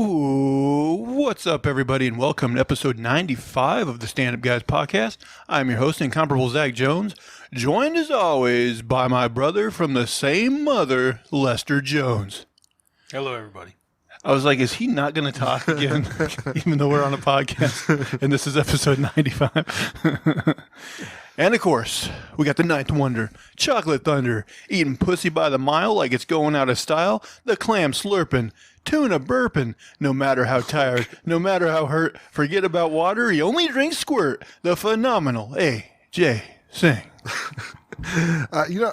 Ooh, what's up, everybody, and welcome to episode 95 of the Stand Up Guys podcast. I'm your host, incomparable Zach Jones, joined as always by my brother from the same mother, Lester Jones. Hello, everybody. I was like, is he not going to talk again, even though we're on a podcast, and this is episode 95? And, of course, we got the ninth wonder, Chocolate Thunder, eating pussy by the mile like it's going out of style, the clam slurping, tuna burping, no matter how tired, no matter how hurt, forget about water, he only drinks squirt, the phenomenal A.J. Singh.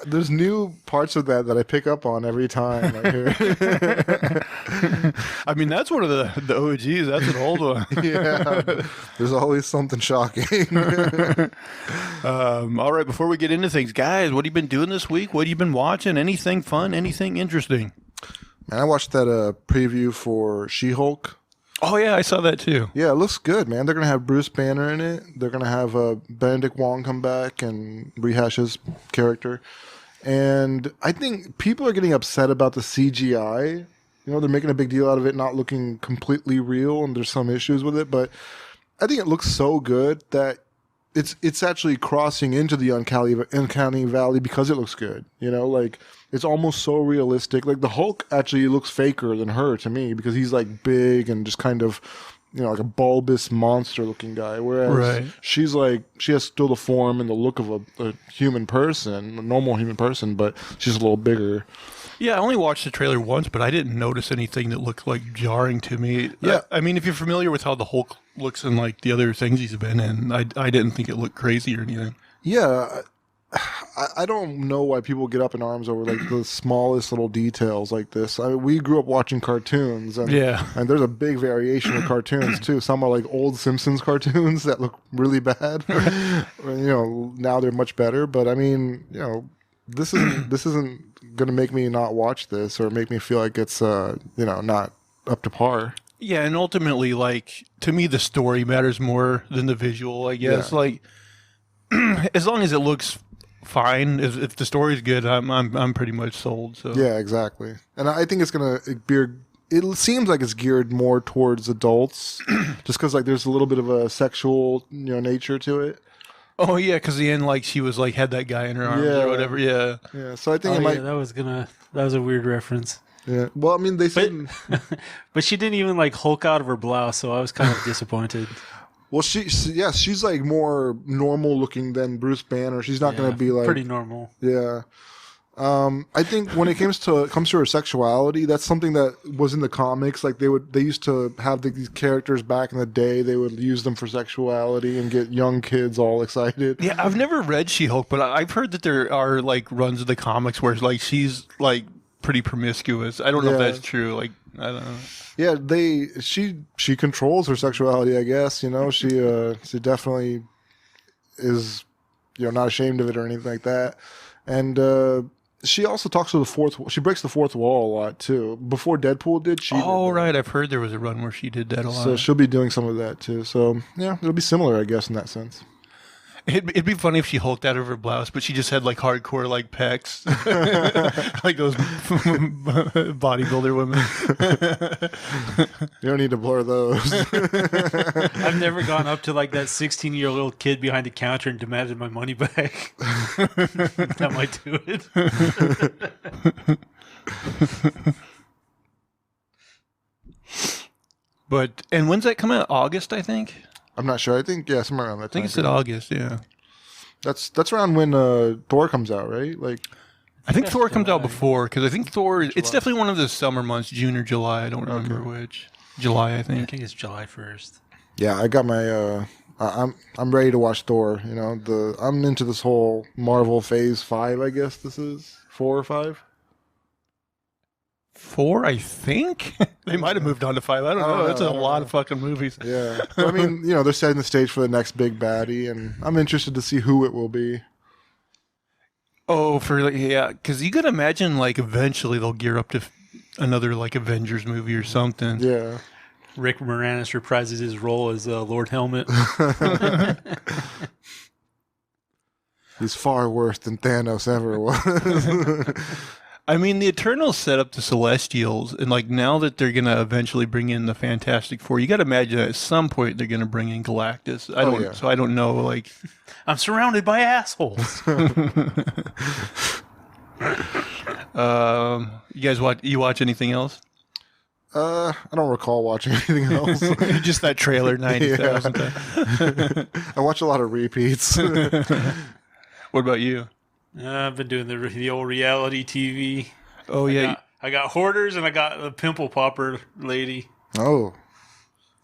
There's new parts of that I pick up on every time I hear. I mean, that's one of the OGs. That's an old one. Yeah, there's always something shocking. All right, before we get into things, guys, what have you been doing this week? What have you been watching? Anything fun? Anything interesting? Man, I watched that preview for She-Hulk. Oh, yeah, I saw that too. Yeah, it looks good, man. They're going to have Bruce Banner in it. They're going to have Benedict Wong come back and rehash his character. And I think people are getting upset about the CGI. You know, they're making a big deal out of it not looking completely real, and there's some issues with it. But I think it looks so good that it's actually crossing into the uncanny valley because it looks good. You know, like it's almost so realistic. Like the Hulk actually looks faker than her to me because he's like big and just kind of, you know, like a bulbous monster looking guy. Whereas she's like, she has still the form and the look of a human person, a normal human person, but she's a little bigger. Yeah, I only watched the trailer once, but I didn't notice anything that looked like jarring to me. Yeah. I mean, if you're familiar with how the Hulk looks in like the other things he's been in, I didn't think it looked crazy or anything. Yeah. I don't know why people get up in arms over like the smallest little details like this. We grew up watching cartoons, and there's a big variation of cartoons too. Some are like old Simpsons cartoons that look really bad. You know, now they're much better. But I mean, you know, this isn't going to make me not watch this or make me feel like it's not up to par. Yeah, and ultimately, like to me, the story matters more than the visual. I guess, like as long as it looks fine, if the story's good, I'm pretty much sold. So yeah, exactly. And I think it's gonna be. It seems like it's geared more towards adults, just because like there's a little bit of a sexual nature to it. Oh yeah, because the end, like she was like had that guy in her arms or whatever. Yeah. Yeah. So I think it might. That was a weird reference. Yeah. Well, I mean, they said, but she didn't even like Hulk out of her blouse, so I was kind of disappointed. Well, she's like more normal looking than Bruce Banner. She's not going to be like pretty normal. Yeah. I think when it comes to her sexuality, that's something that was in the comics. Like they used to have these characters back in the day. They would use them for sexuality and get young kids all excited. Yeah, I've never read She-Hulk, but I've heard that there are like runs of the comics where like she's like pretty promiscuous. I don't know if that's true. Like I don't know. Yeah, she controls her sexuality. I guess she definitely is not ashamed of it or anything like that, and. She also talks to she breaks the fourth wall a lot too. Before Deadpool did, right. I've heard there was a run where she did that a lot. So she'll be doing some of that too. So yeah, it'll be similar, I guess, in that sense. It'd be funny if she hulked out of her blouse, but she just had like hardcore like pecs, like those bodybuilder women. You don't need to blur those. I've never gone up to like that 16-year-old kid behind the counter and demanded my money back. That might do it. But when's that come out? August, I think. I'm not sure. I think somewhere around that time. I think it's in August. Yeah. That's around when Thor comes out, right? Like, I think Thor comes out before because I think Thor. It's definitely one of the summer months, June or July. I don't remember which. July, I think. I think it's July 1st. Yeah, I got my. I'm ready to watch Thor. You know, I'm into this whole Marvel Phase 5. I guess this is 4 or 5. 4, I think. They might have moved on to 5. I don't know. That's a lot of fucking movies. Yeah. I mean, they're setting the stage for the next big baddie, and I'm interested to see who it will be. Oh, because you could imagine, like, eventually they'll gear up to another, like, Avengers movie or something. Yeah. Rick Moranis reprises his role as Lord Helmet. He's far worse than Thanos ever was. I mean, the Eternals set up the Celestials, and like now that they're gonna eventually bring in the Fantastic Four, you got to imagine that at some point they're gonna bring in Galactus. So I don't know. Like, I'm surrounded by assholes. you guys watch anything else? I don't recall watching anything else. Just that trailer 90,000 times. I watch a lot of repeats. What about you? I've been doing the old reality TV. Oh yeah, I got Hoarders and I got the Pimple Popper lady. Oh,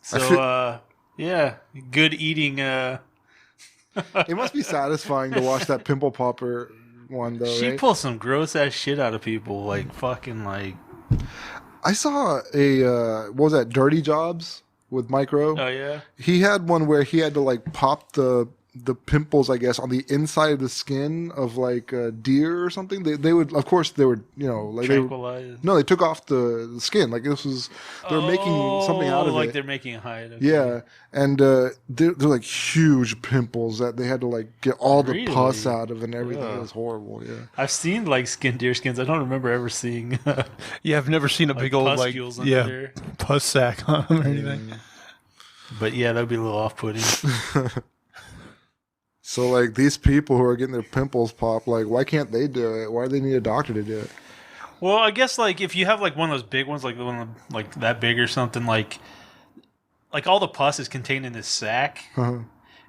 So yeah, good eating. It must be satisfying to watch that Pimple Popper one, though. She right? pulls some gross ass shit out of people, like fucking like. I saw what was that, Dirty Jobs with Micro? Oh yeah. He had one where he had to like pop the pimples, I guess, on the inside of the skin of like a deer or something. They would, of course, they would, like Tranquilized. they took off the skin. Like this was, they were making something out of like it. they're making a hide. Okay. Yeah, and they're like huge pimples that they had to like get all the Really? pus out of and everything. Ugh. It was horrible. Yeah. I've seen like deer skins. I don't remember ever seeing yeah. I've never seen a big old like pustules under there. pus sack on them or anything. But yeah, that'd be a little off-putting. So like these people who are getting their pimples popped, like why can't they do it? Why do they need a doctor to do it? Well, I guess like if you have like one of those big ones, like the one like that big or something, like all the pus is contained in this sack,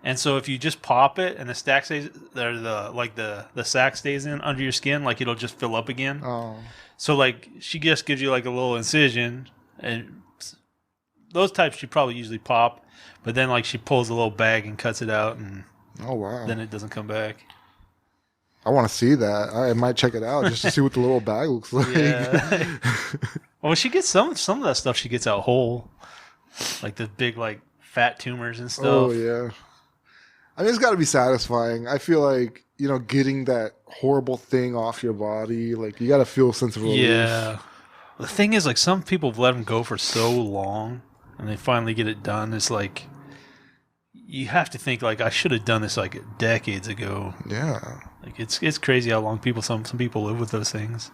and so if you just pop it and the sack stays, the sack stays in under your skin, like it'll just fill up again. Oh, So like she just gives you like a little incision, and those types she probably usually pop, but then like she pulls a little bag and cuts it out, and oh wow! then it doesn't come back. I want to see that. I might check it out just to see what the little bag looks like. Yeah. Well, she gets some of that stuff. She gets out whole, like the big like fat tumors and stuff. Oh yeah. I mean, it's got to be satisfying. I feel like getting that horrible thing off your body, like you got to feel a sense of relief. Yeah. The thing is, like some people have let them go for so long, and they finally get it done. It's like you have to think like I should have done this like decades ago. Yeah. Like it's crazy how long some people live with those things.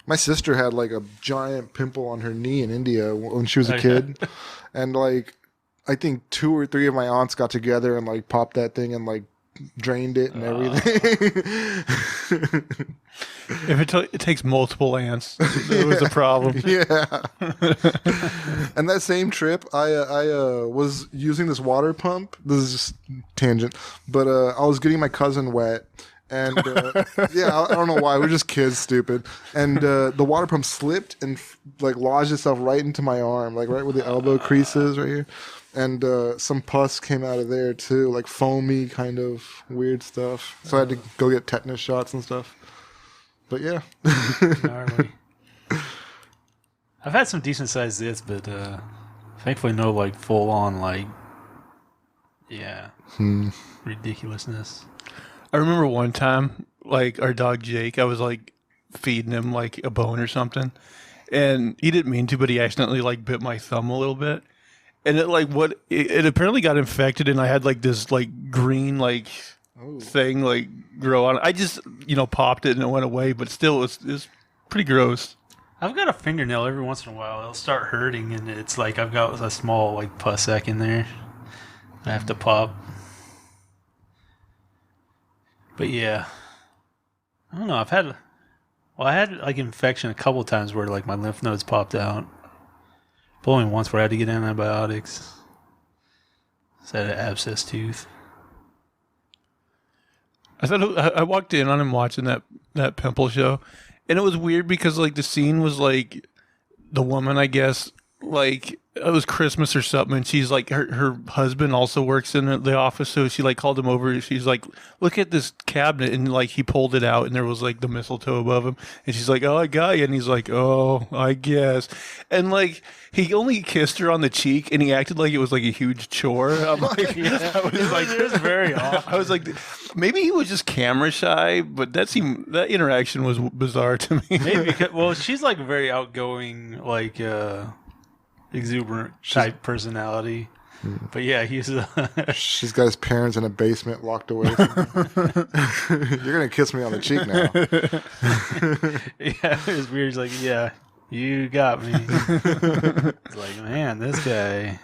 My sister had like a giant pimple on her knee in India when she was a kid, and like I think 2 or 3 of my aunts got together and like popped that thing and like drained it and everything. If it takes multiple ants, it was a problem. Yeah. And that same trip, I was using this water pump. This is just tangent, but I was getting my cousin wet. And yeah, I don't know why. We're just kids, stupid. And the water pump slipped and like lodged itself right into my arm, like right where the elbow crease is right here. And some pus came out of there too, like foamy kind of weird stuff. So I had to go get tetanus shots and stuff. But yeah. Gnarly. I've had some decent sized zits, but thankfully no like full on like ridiculousness. I remember one time, like our dog Jake, I was like feeding him like a bone or something, and he didn't mean to, but he accidentally like bit my thumb a little bit, and it apparently got infected, and I had like this like green like thing like grow on. I just popped it and it went away, but still it was pretty gross. I've got a fingernail every once in a while. It'll start hurting, and it's like I've got a small like pus sac in there. I have to pop. But yeah, I don't know. I had like infection a couple times where like my lymph nodes popped out. But only once where I had to get antibiotics. So I had an abscess tooth. I walked in on him watching that pimple show, and it was weird because like the scene was like the woman, I guess, like it was Christmas or something, and she's like her husband also works in the office, so she like called him over. She's like, look at this cabinet, and like he pulled it out, and there was like the mistletoe above him, and she's like, oh, I got you, and he's like, oh, I guess, and like he only kissed her on the cheek, and he acted like it was like a huge chore. I'm like, I was like, It was very off. I was like, maybe he was just camera shy, but that interaction was bizarre to me. Maybe because, she's like a very outgoing, like exuberant type personality. But yeah, he's She's got his parents in a basement locked away. You're gonna kiss me on the cheek now. yeah, it's weird. He's like, yeah, you got me. It's like, man, this guy.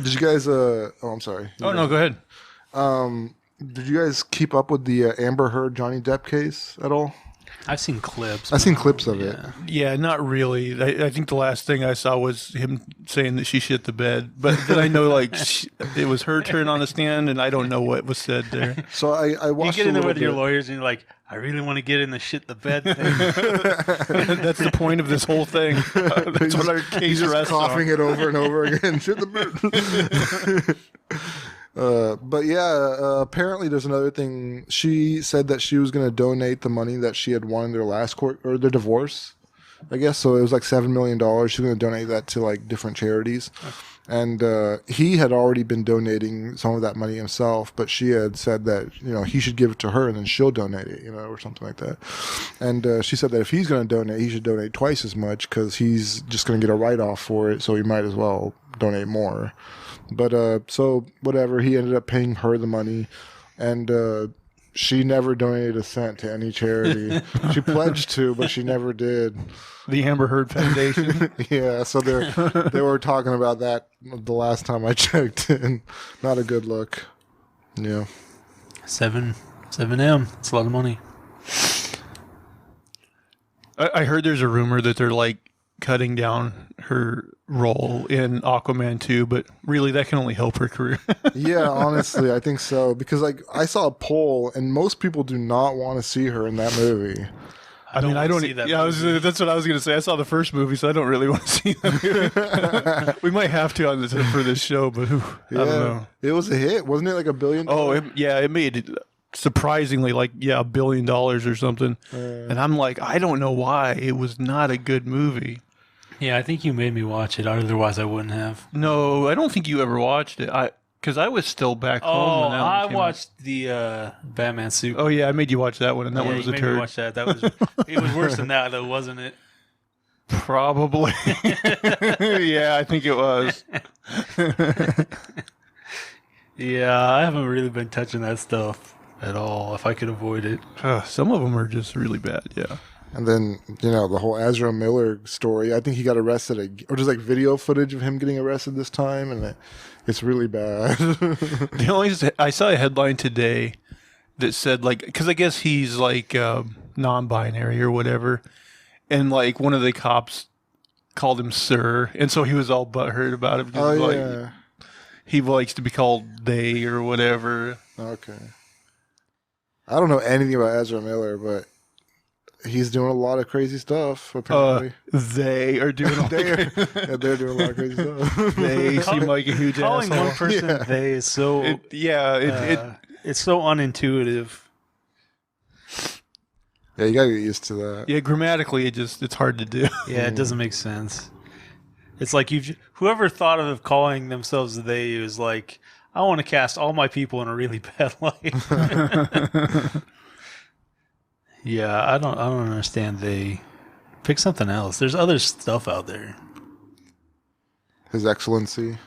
Did you guys? Oh, I'm sorry. Oh no, go ahead. Did you guys keep up with the Amber Heard Johnny Depp case at all? I've seen clips. I've seen clips of it. Yeah, not really. I think the last thing I saw was him saying that she shit the bed. But then I know, like, it was her turn on the stand, and I don't know what was said there. So I watched. You get a in there little with your bit. lawyers, and you're like, I really want to get in the shit the bed thing. That's the point of this whole thing. That's what our case He's just rests coughing on. it over and over again. Shit the bed. But yeah, apparently there's another thing. She said that she was going to donate the money that she had won in their last court or their divorce, I guess. So it was like $7 million. She was going to donate that to like different charities. And he had already been donating some of that money himself, but she had said that, you know, he should give it to her and then she'll donate it, you know, or something like that. And she said that if he's going to donate, he should donate twice as much because he's just going to get a write-off for it, so he might as well donate more. But so whatever, he ended up paying her the money, and she never donated a cent to any charity. She pledged to, but she never did. The Amber Heard Foundation. Yeah, so they were talking about that the last time I checked, and not a good look. Yeah. 7M. It's a lot of money. I heard there's a rumor that they're like cutting down her role in Aquaman 2, but really that can only help her career. Yeah, honestly, I think so. Because like I saw a poll, and most people do not want to see her in that movie. I mean, I don't see that. Yeah, that's what I was going to say. I saw the first movie, so I don't really want to see that movie. We might have to on this for this show, but I don't know. It was a hit, wasn't it? Like $1 billion. Oh, it made surprisingly like $1 billion or something. And I'm like, I don't know why it was not a good movie. Yeah, I think you made me watch it. Otherwise, I wouldn't have. No, I don't think you ever watched it. Because I was still back home. Oh, when that I one came watched the Batman suit. out. Oh yeah, I made you watch that one, and that one was you a made me turd. watch that. That was it was worse than that, though, wasn't it? Probably. Yeah, I think it was. Yeah, I haven't really been touching that stuff at all. If I could avoid it. Some of them are just really bad. Yeah. And then, you know, the whole Ezra Miller story. I think he got arrested, or there's like video footage of him getting arrested this time, and it's really bad. I saw a headline today that said, like, because I guess he's like non-binary or whatever, and like one of the cops called him sir, and so he was all butthurt about it because Yeah. he likes to be called they or whatever. Okay. I don't know anything about Ezra Miller, but he's doing a lot of crazy stuff, apparently. They are doing all they're doing a lot of crazy stuff. They seem like a huge Calling asshole. one person they is so it's so unintuitive. Yeah, you gotta get used to that. Yeah, grammatically, it's hard to do. Yeah, it doesn't make sense. It's like whoever thought of calling themselves they is like, I want to cast all my people in a really bad light. Yeah, I don't understand. They pick something else. There's other stuff out there. His Excellency,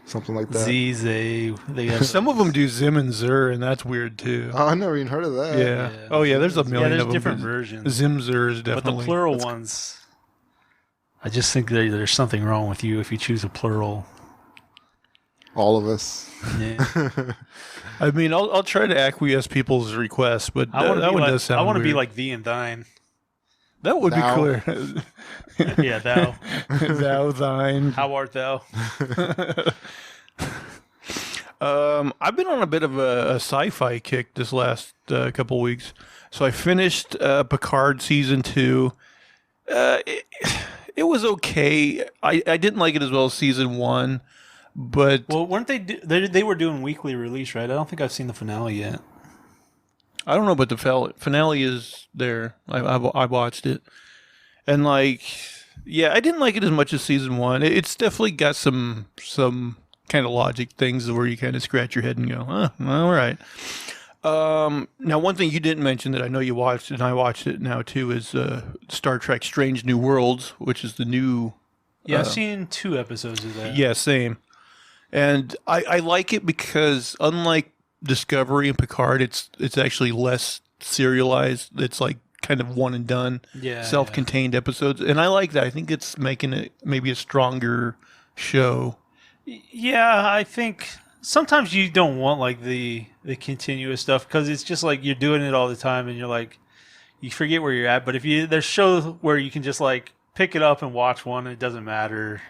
something like that. They got Some of them do Zim and Zur, and that's weird too. Oh, I never even heard of that. Yeah. Oh yeah, there's a million there's of them. different versions. Zim Zur is But definitely. the plural ones, I just think there's something wrong with you if you choose a plural. All of us. Yeah. I mean, I'll try to acquiesce people's requests, but that one does sound. I want to be weird. like thee and thine. That would Thou. be clear. Yeah, thou. Thou, thine. How art thou? I've been on a bit of a sci-fi kick this last couple weeks. So I finished Picard Season 2. It was okay. I didn't like it as well as Season 1, but... Well, weren't they were doing weekly release, right? I don't think I've seen the finale yet. I don't know, but the finale is there. I watched it. And like, yeah, I didn't like it as much as Season 1. It's definitely got some kind of logic things where you kind of scratch your head and go, all right. Now, one thing you didn't mention that I know you watched, and I watched it now too, is Star Trek Strange New Worlds, which is the new Yeah, I've seen 2 episodes of that. Yeah, same. And I like it because unlike Discovery and Picard, it's actually less serialized. It's like kind of one and done, self-contained episodes. And I like that. I think it's making it maybe a stronger show. Yeah, I think sometimes you don't want like the continuous stuff because it's just like you're doing it all the time and you're like, you forget where you're at. But if there's shows where you can just like pick it up and watch one, it doesn't matter.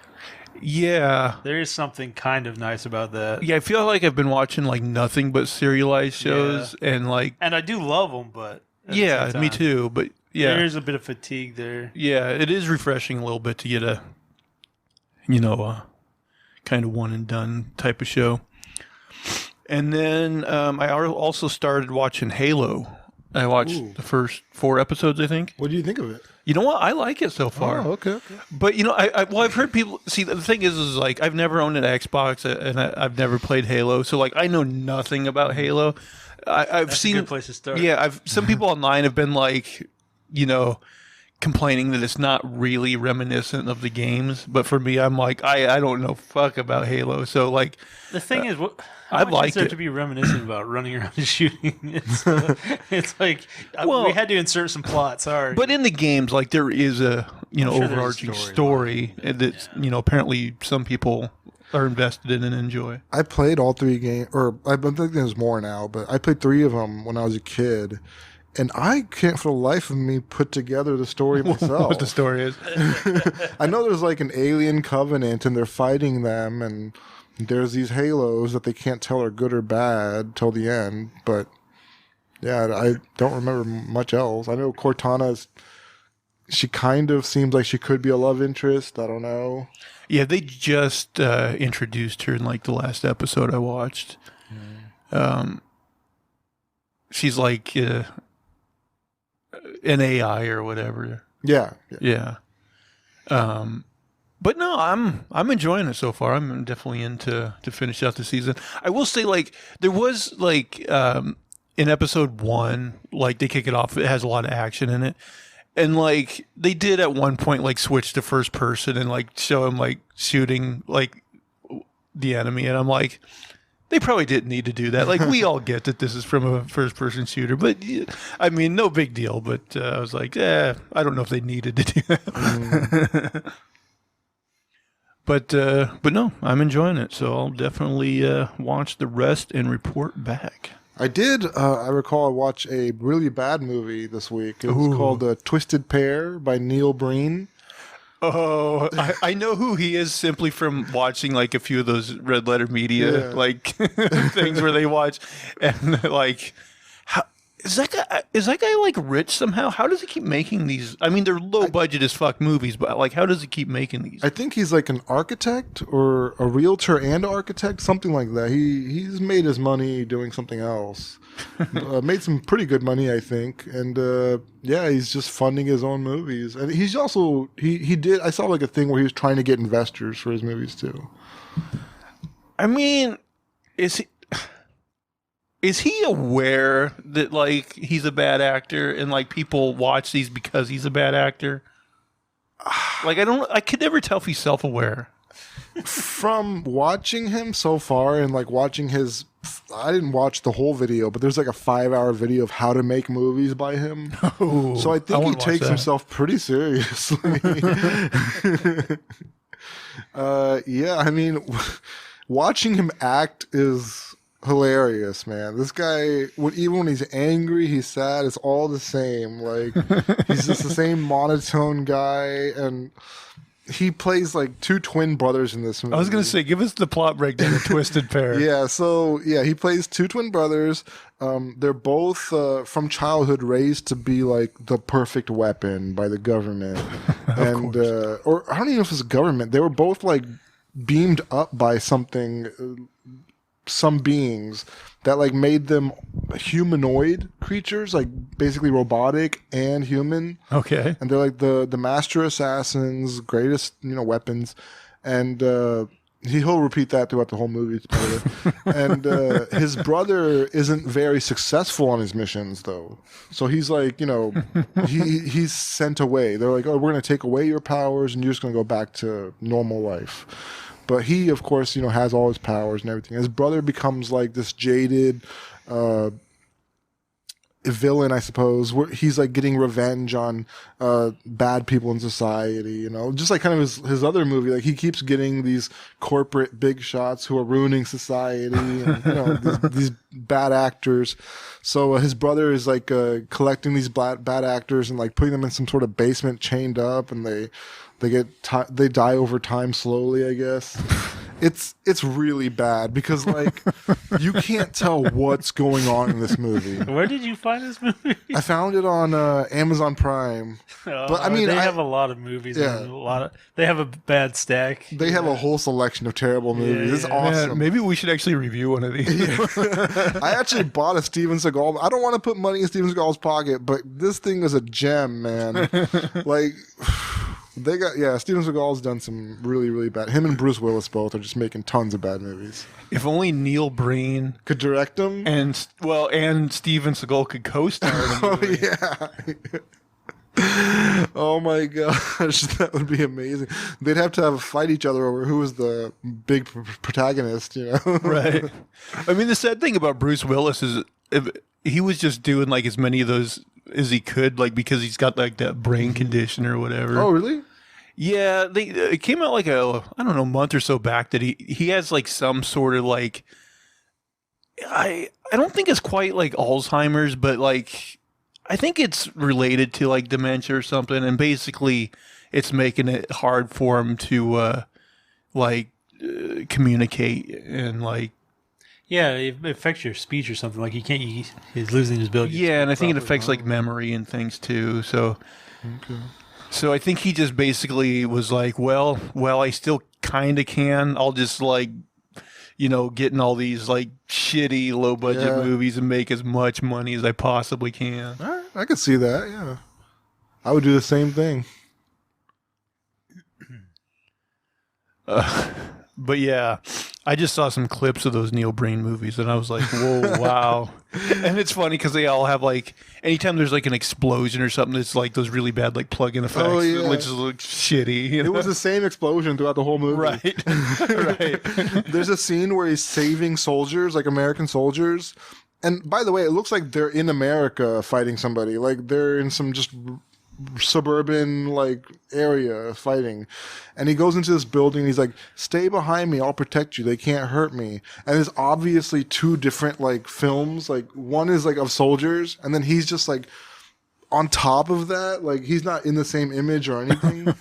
Yeah. There is something kind of nice about that. Yeah, I feel like I've been watching like nothing but serialized shows and like... And I do love them, but... Yeah, me too. But yeah. There's a bit of fatigue there. Yeah, it is refreshing a little bit to get a, kind of one and done type of show. And then I also started watching Halo. I watched the first 4 episodes, I think. What do you think of it? You know what? I like it so far. Oh, okay. But I've heard people see. The thing is like I've never owned an Xbox and I've never played Halo, so like I know nothing about Halo. I've seen a good place to start. Yeah, some people online have been like, complaining that it's not really reminiscent of the games. But for me, I'm like, I don't know fuck about Halo. So like, the thing is, I like is there it to be reminiscent about running around and shooting? It's like we had to insert some plot. Sorry, but in the games, like there is a overarching story that apparently some people are invested in and enjoy. I played all 3 games, or I think there's more now, but I played 3 of them when I was a kid, and I can't for the life of me put together the story myself. What the story is. I know there's like an alien covenant, and they're fighting them, and there's these halos that they can't tell are good or bad till the end, but yeah, I don't remember much else. I know Cortana she kind of seems like she could be a love interest. I don't know. Yeah, they just introduced her in like the last episode I watched. She's like an AI or whatever. Yeah. But no, I'm enjoying it so far. I'm definitely into to finish out the season. I will say, like, there was like in episode 1, like they kick it off. It has a lot of action in it. And like they did at one point like switch to first person and like show him like shooting like the enemy, and I'm like, they probably didn't need to do that. Like we all get that this is from a first person shooter, but I mean, no big deal. But I was like, I don't know if they needed to do that. But no, I'm enjoying it, so I'll definitely watch the rest and report back. I did. I recall I watched a really bad movie this week. It was called Twisted Pair by Neil Breen. Oh, I know who he is simply from watching like a few of those Red Letter Media like things where they watch and like. Is that guy like rich somehow? How does he keep making these? I mean, they're low budget as fuck movies, but like, how does he keep making these? I think he's like an architect or a realtor and architect, something like that. He's made his money doing something else. Made some pretty good money, I think, and he's just funding his own movies. And he's also he did. I saw like a thing where he was trying to get investors for his movies too. I mean, Is he aware that like he's a bad actor and like people watch these because he's a bad actor? Like I could never tell if he's self-aware. From watching him so far and like watching I didn't watch the whole video, but there's like a 5-hour video of how to make movies by him. Oh, so I think he takes himself pretty seriously. I mean, watching him act is hilarious, man. This guy, even when he's angry, he's sad, it's all the same. Like, he's just the same monotone guy, and he plays like 2 twin brothers in this movie. I was going to say, give us the plot breakdown of Twisted Pair. He plays 2 twin brothers. They're both from childhood raised to be like the perfect weapon by the government. And or I don't even know if it's government. They were both like beamed up by something, some beings that like made them humanoid creatures, like basically robotic and human. Okay. And they're like the master assassins, greatest, weapons. And He'll repeat that throughout the whole movie, by the way. And his brother isn't very successful on his missions, though. So he's like, he's sent away. They're like, oh, we're going to take away your powers, and you're just going to go back to normal life. But he, of course, has all his powers and everything. His brother becomes like this jaded villain, I suppose, where he's like getting revenge on bad people in society, just like kind of his other movie. Like he keeps getting these corporate big shots who are ruining society, and these bad actors. So his brother is like collecting these bad actors and like putting them in some sort of basement, chained up, and they die over time slowly, I guess. It's really bad because like you can't tell what's going on in this movie. Where did you find this movie? I found it on Amazon Prime. But I mean, they have a lot of movies. Yeah. They have a bad stack. They have a whole selection of terrible movies. Yeah, It's awesome. Man, maybe we should actually review one of these. I actually bought a Steven Seagal. I don't want to put money in Steven Seagal's pocket, but this thing is a gem, man. Like. Steven Seagal's done some really, really bad. Him and Bruce Willis both are just making tons of bad movies. If only Neil Breen could direct them, and Steven Seagal could co-star in the movie. Yeah. Oh my gosh, that would be amazing. They'd have to fight each other over who was the big protagonist, Right. I mean, the sad thing about Bruce Willis is he was just doing like as many of those as he could, like because he's got like that brain condition or whatever. Oh, really? Yeah, it came out like a month or so back that he has like some sort of like I don't think it's quite like Alzheimer's, but like I think it's related to like dementia or something, and basically it's making it hard for him to communicate and like. Yeah, it affects your speech or something. Like he's losing his ability. Yeah, and I think it affects like memory and things too. So, So I think he just basically was like, well, I still kind of can. I'll just like, get in all these like shitty low budget movies and make as much money as I possibly can. All right, I could see that. Yeah, I would do the same thing. But yeah, I just saw some clips of those Neil Breen movies, and I was like, whoa, wow. And it's funny because they all have like, anytime there's like an explosion or something, it's like those really bad like plug-in effects. Oh, yeah. Which just look shitty. It was the same explosion throughout the whole movie. Right. Right. There's a scene where he's saving soldiers, like American soldiers. And by the way, it looks like they're in America fighting somebody. Like they're in some just suburban like area fighting, and he goes into this building. He's like, "Stay behind me. I'll protect you. They can't hurt me." And there's obviously two different like films. Like one is like of soldiers, and then he's just like on top of that, like he's not in the same image or anything.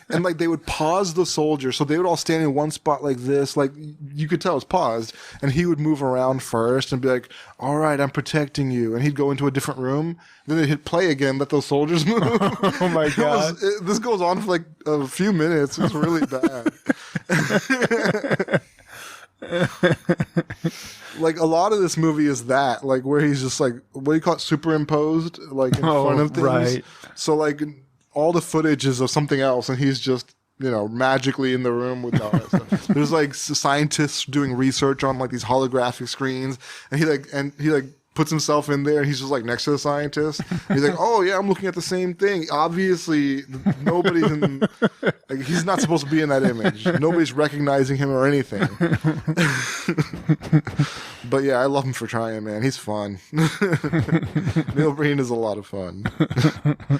And like they would pause the soldiers, so they would all stand in one spot like this, like you could tell it's paused, and he would move around first and be like, "All right, I'm protecting you," and he'd go into a different room. Then they'd hit play again, let those soldiers move. Oh my god! This goes on for like a few minutes. It's really bad. Like a lot of this movie is that, like where he's just like, what do you call it, superimposed, like in front of things. Right. So like all the footage is of something else, and he's just magically in the room with all that stuff. There's like scientists doing research on like these holographic screens, and he puts himself in there, and he's just like next to the scientist. He's like, "Oh yeah, I'm looking at the same thing." Obviously, nobody's in. Like, he's not supposed to be in that image. Nobody's recognizing him or anything. But yeah, I love him for trying, man. He's fun. Neil Breen is a lot of fun,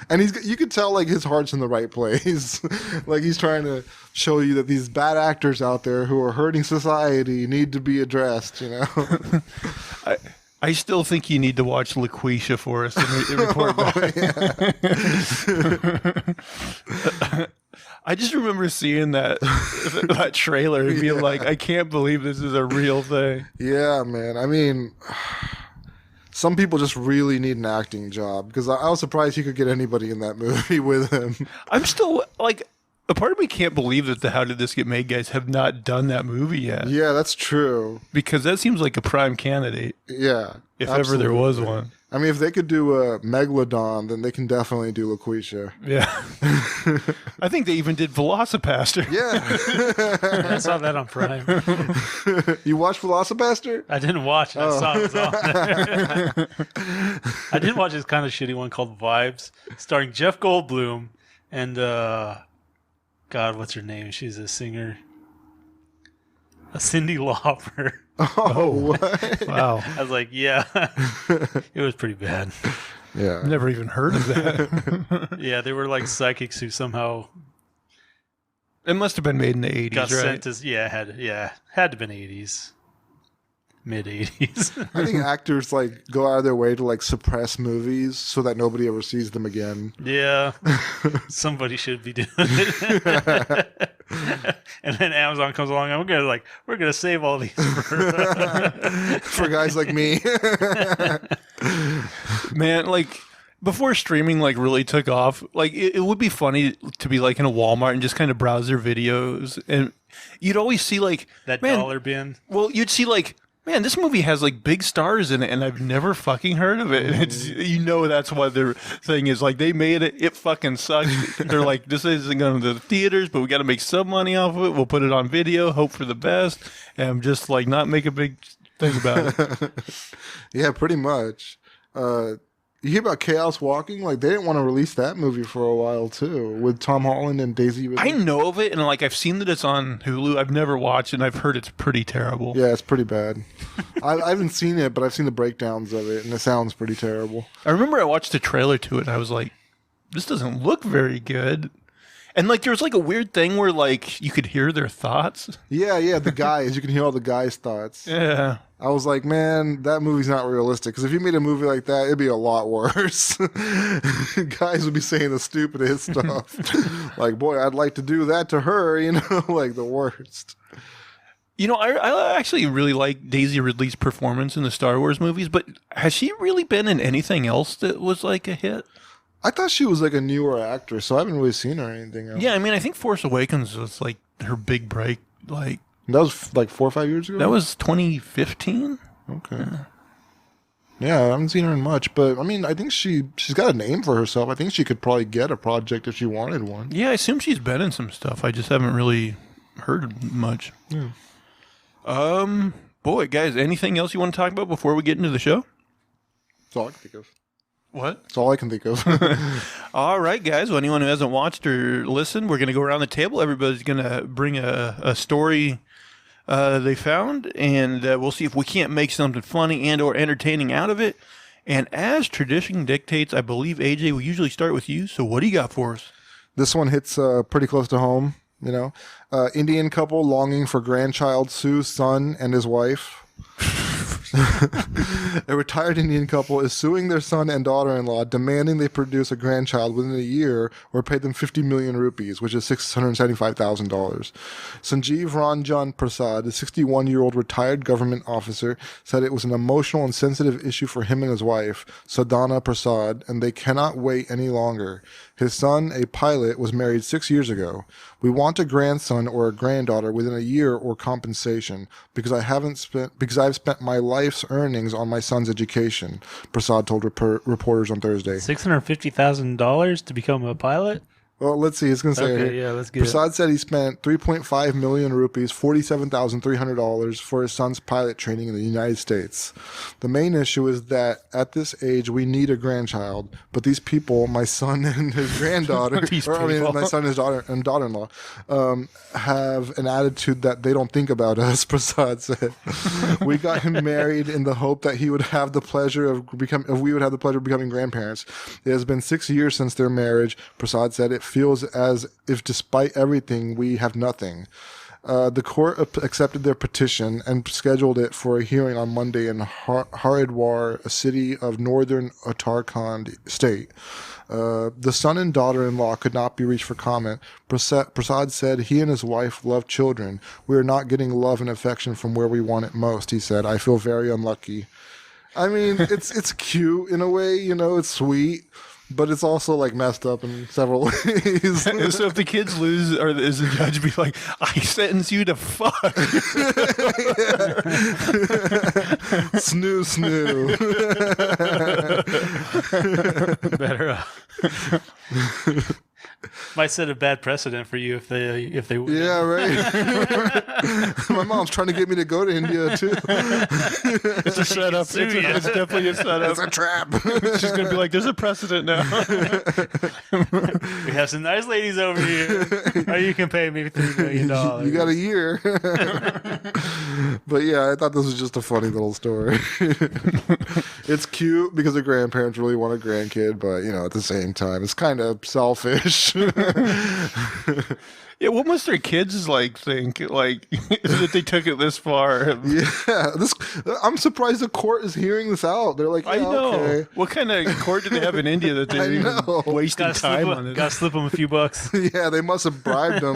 and you could tell like his heart's in the right place. Like he's trying to show you that these bad actors out there who are hurting society need to be addressed. I still think you need to watch LaQuisha for us and report back. I just remember seeing that trailer and being like, I can't believe this is a real thing. Yeah, man. I mean, some people just really need an acting job, because I was surprised he could get anybody in that movie with him. I'm still like, a part of me can't believe that the How Did This Get Made guys have not done that movie yet. Yeah, that's true. Because that seems like a prime candidate. Yeah. If absolutely. Ever there was one. I mean, if they could do a Megalodon, then they can definitely do LaQuisha. Yeah. I think they even did Velocipaster. Yeah. I saw that on Prime. You watched Velocipaster? I didn't watch it. I saw it was on there. I did watch this kind of shitty one called Vibes, starring Jeff Goldblum and God, what's her name? She's a singer. Cyndi Lauper. Oh, what? Wow. I was like, yeah. It was pretty bad. Yeah. Never even heard of that. Yeah, they were like psychics who somehow It must have been made in the 80s, got right? sent as had to have been 80s. Mid 80s. I think actors like go out of their way to like suppress movies so that nobody ever sees them again. Yeah. Somebody should be doing it. And then Amazon comes along and we're gonna save all these For guys like me. Man, like before streaming like really took off, like it would be funny to be like in a Walmart and just kind of browse their videos, and you'd always see like that man, dollar bin. Well, you'd see like, man, this movie has like big stars in it, and I've never fucking heard of it. And it's, you know, that's what their thing is. Like, they made it. It fucking sucks. They're like, this isn't going to the theaters, but we got to make some money off of it. We'll put it on video, hope for the best, and just like not make a big thing about it. Yeah, pretty much. You hear about Chaos Walking? Like, they didn't want to release that movie for a while, too, with Tom Holland and Daisy Ridley. I know of it, and like I've seen that it's on Hulu. I've never watched it, and I've heard it's pretty terrible. Yeah, it's pretty bad. I haven't seen it, but I've seen the breakdowns of it, and it sounds pretty terrible. I remember I watched the trailer to it, and I was like, this doesn't look very good. And like there was like a weird thing where like you could hear their thoughts. Yeah, the guys. You can hear all the guys' thoughts. Yeah. I was like, man, that movie's not realistic. Because if you made a movie like that, it'd be a lot worse. Guys would be saying the stupidest stuff. Like, boy, I'd like to do that to her, you know, like the worst. You know, I actually really like Daisy Ridley's performance in the Star Wars movies, but has she really been in anything else that was like a hit? I thought she was like a newer actress, so I haven't really seen her or anything else. Yeah, I mean, I think Force Awakens was like her big break. Like That was like 4 or 5 years ago? that was 2015. Okay. Yeah, I haven't seen her in much, but I mean, I think she's got a name for herself. I think she could probably get a project if she wanted one. Yeah, I assume she's been in some stuff. I just haven't really heard much. Yeah. Boy, guys, anything else you want to talk about before we get into the show? That's all I can think of. What? That's all I can think of. All right, guys. Well, anyone who hasn't watched or listened, we're going to go around the table. Everybody's going to bring a story they found, and we'll see if we can't make something funny and or entertaining out of it. And as tradition dictates, I believe, AJ, we usually start with you. So what do you got for us? This one hits pretty close to home, you know. Indian couple longing for grandchild sues son and his wife. A retired Indian couple is suing their son and daughter-in-law, demanding they produce a grandchild within a year or pay them 50 million rupees, which is $675,000. Sanjeev Ranjan Prasad, a 61-year-old retired government officer, said it was an emotional and sensitive issue for him and his wife, Sadhana Prasad, and they cannot wait any longer. His son, a pilot, was married 6 years ago. We want a grandson or a granddaughter within a year or compensation because I've spent my life's earnings on my son's education, Prasad told reporters on Thursday. $650,000 to become a pilot? Well, let's see. It's going to say Okay, here. yeah, let's get Prasad said he spent 3.5 million rupees, $47,300 for his son's pilot training in the United States. The main issue is that at this age, we need a grandchild. But these people, my son and his granddaughter, my son and his daughter and daughter-in-law, have an attitude that they don't think about us, Prasad said. We got him married in the hope that we would have the pleasure of becoming grandparents. It has been 6 years since their marriage, Prasad said. It feels as if despite everything, we have nothing. The court accepted their petition and scheduled it for a hearing on Monday in Haridwar, a city of northern Uttarakhand state. The son and daughter-in-law could not be reached for comment. Prasad said he and his wife love children. We are not getting love and affection from where we want it most, he said. I feel very unlucky. I mean, it's cute in a way, you know, it's sweet. but it's also like messed up in several ways. So if the kids lose, or is the judge be like, I sentence you to fuck? Snoo, snoo. Better. Might set a bad precedent for you if they win. Yeah, right. My mom's trying to get me to go to India too. It's a setup. It's definitely a setup. It's a trap. She's going to be like, there's a precedent now. We have some nice ladies over here. Or you can pay me $3 million. You got a year. But yeah, I thought this was just a funny little story. It's cute because the grandparents really want a grandkid, but at the same time, it's kind of selfish. Yeah, what must their kids think? Like that they took it this far? Yeah, I'm surprised the court is hearing this out. They're like, yeah, I know. okay. What kind of court do they have in India that they're even wasting time on it? Gotta slip them a few bucks. Yeah, they must have bribed them.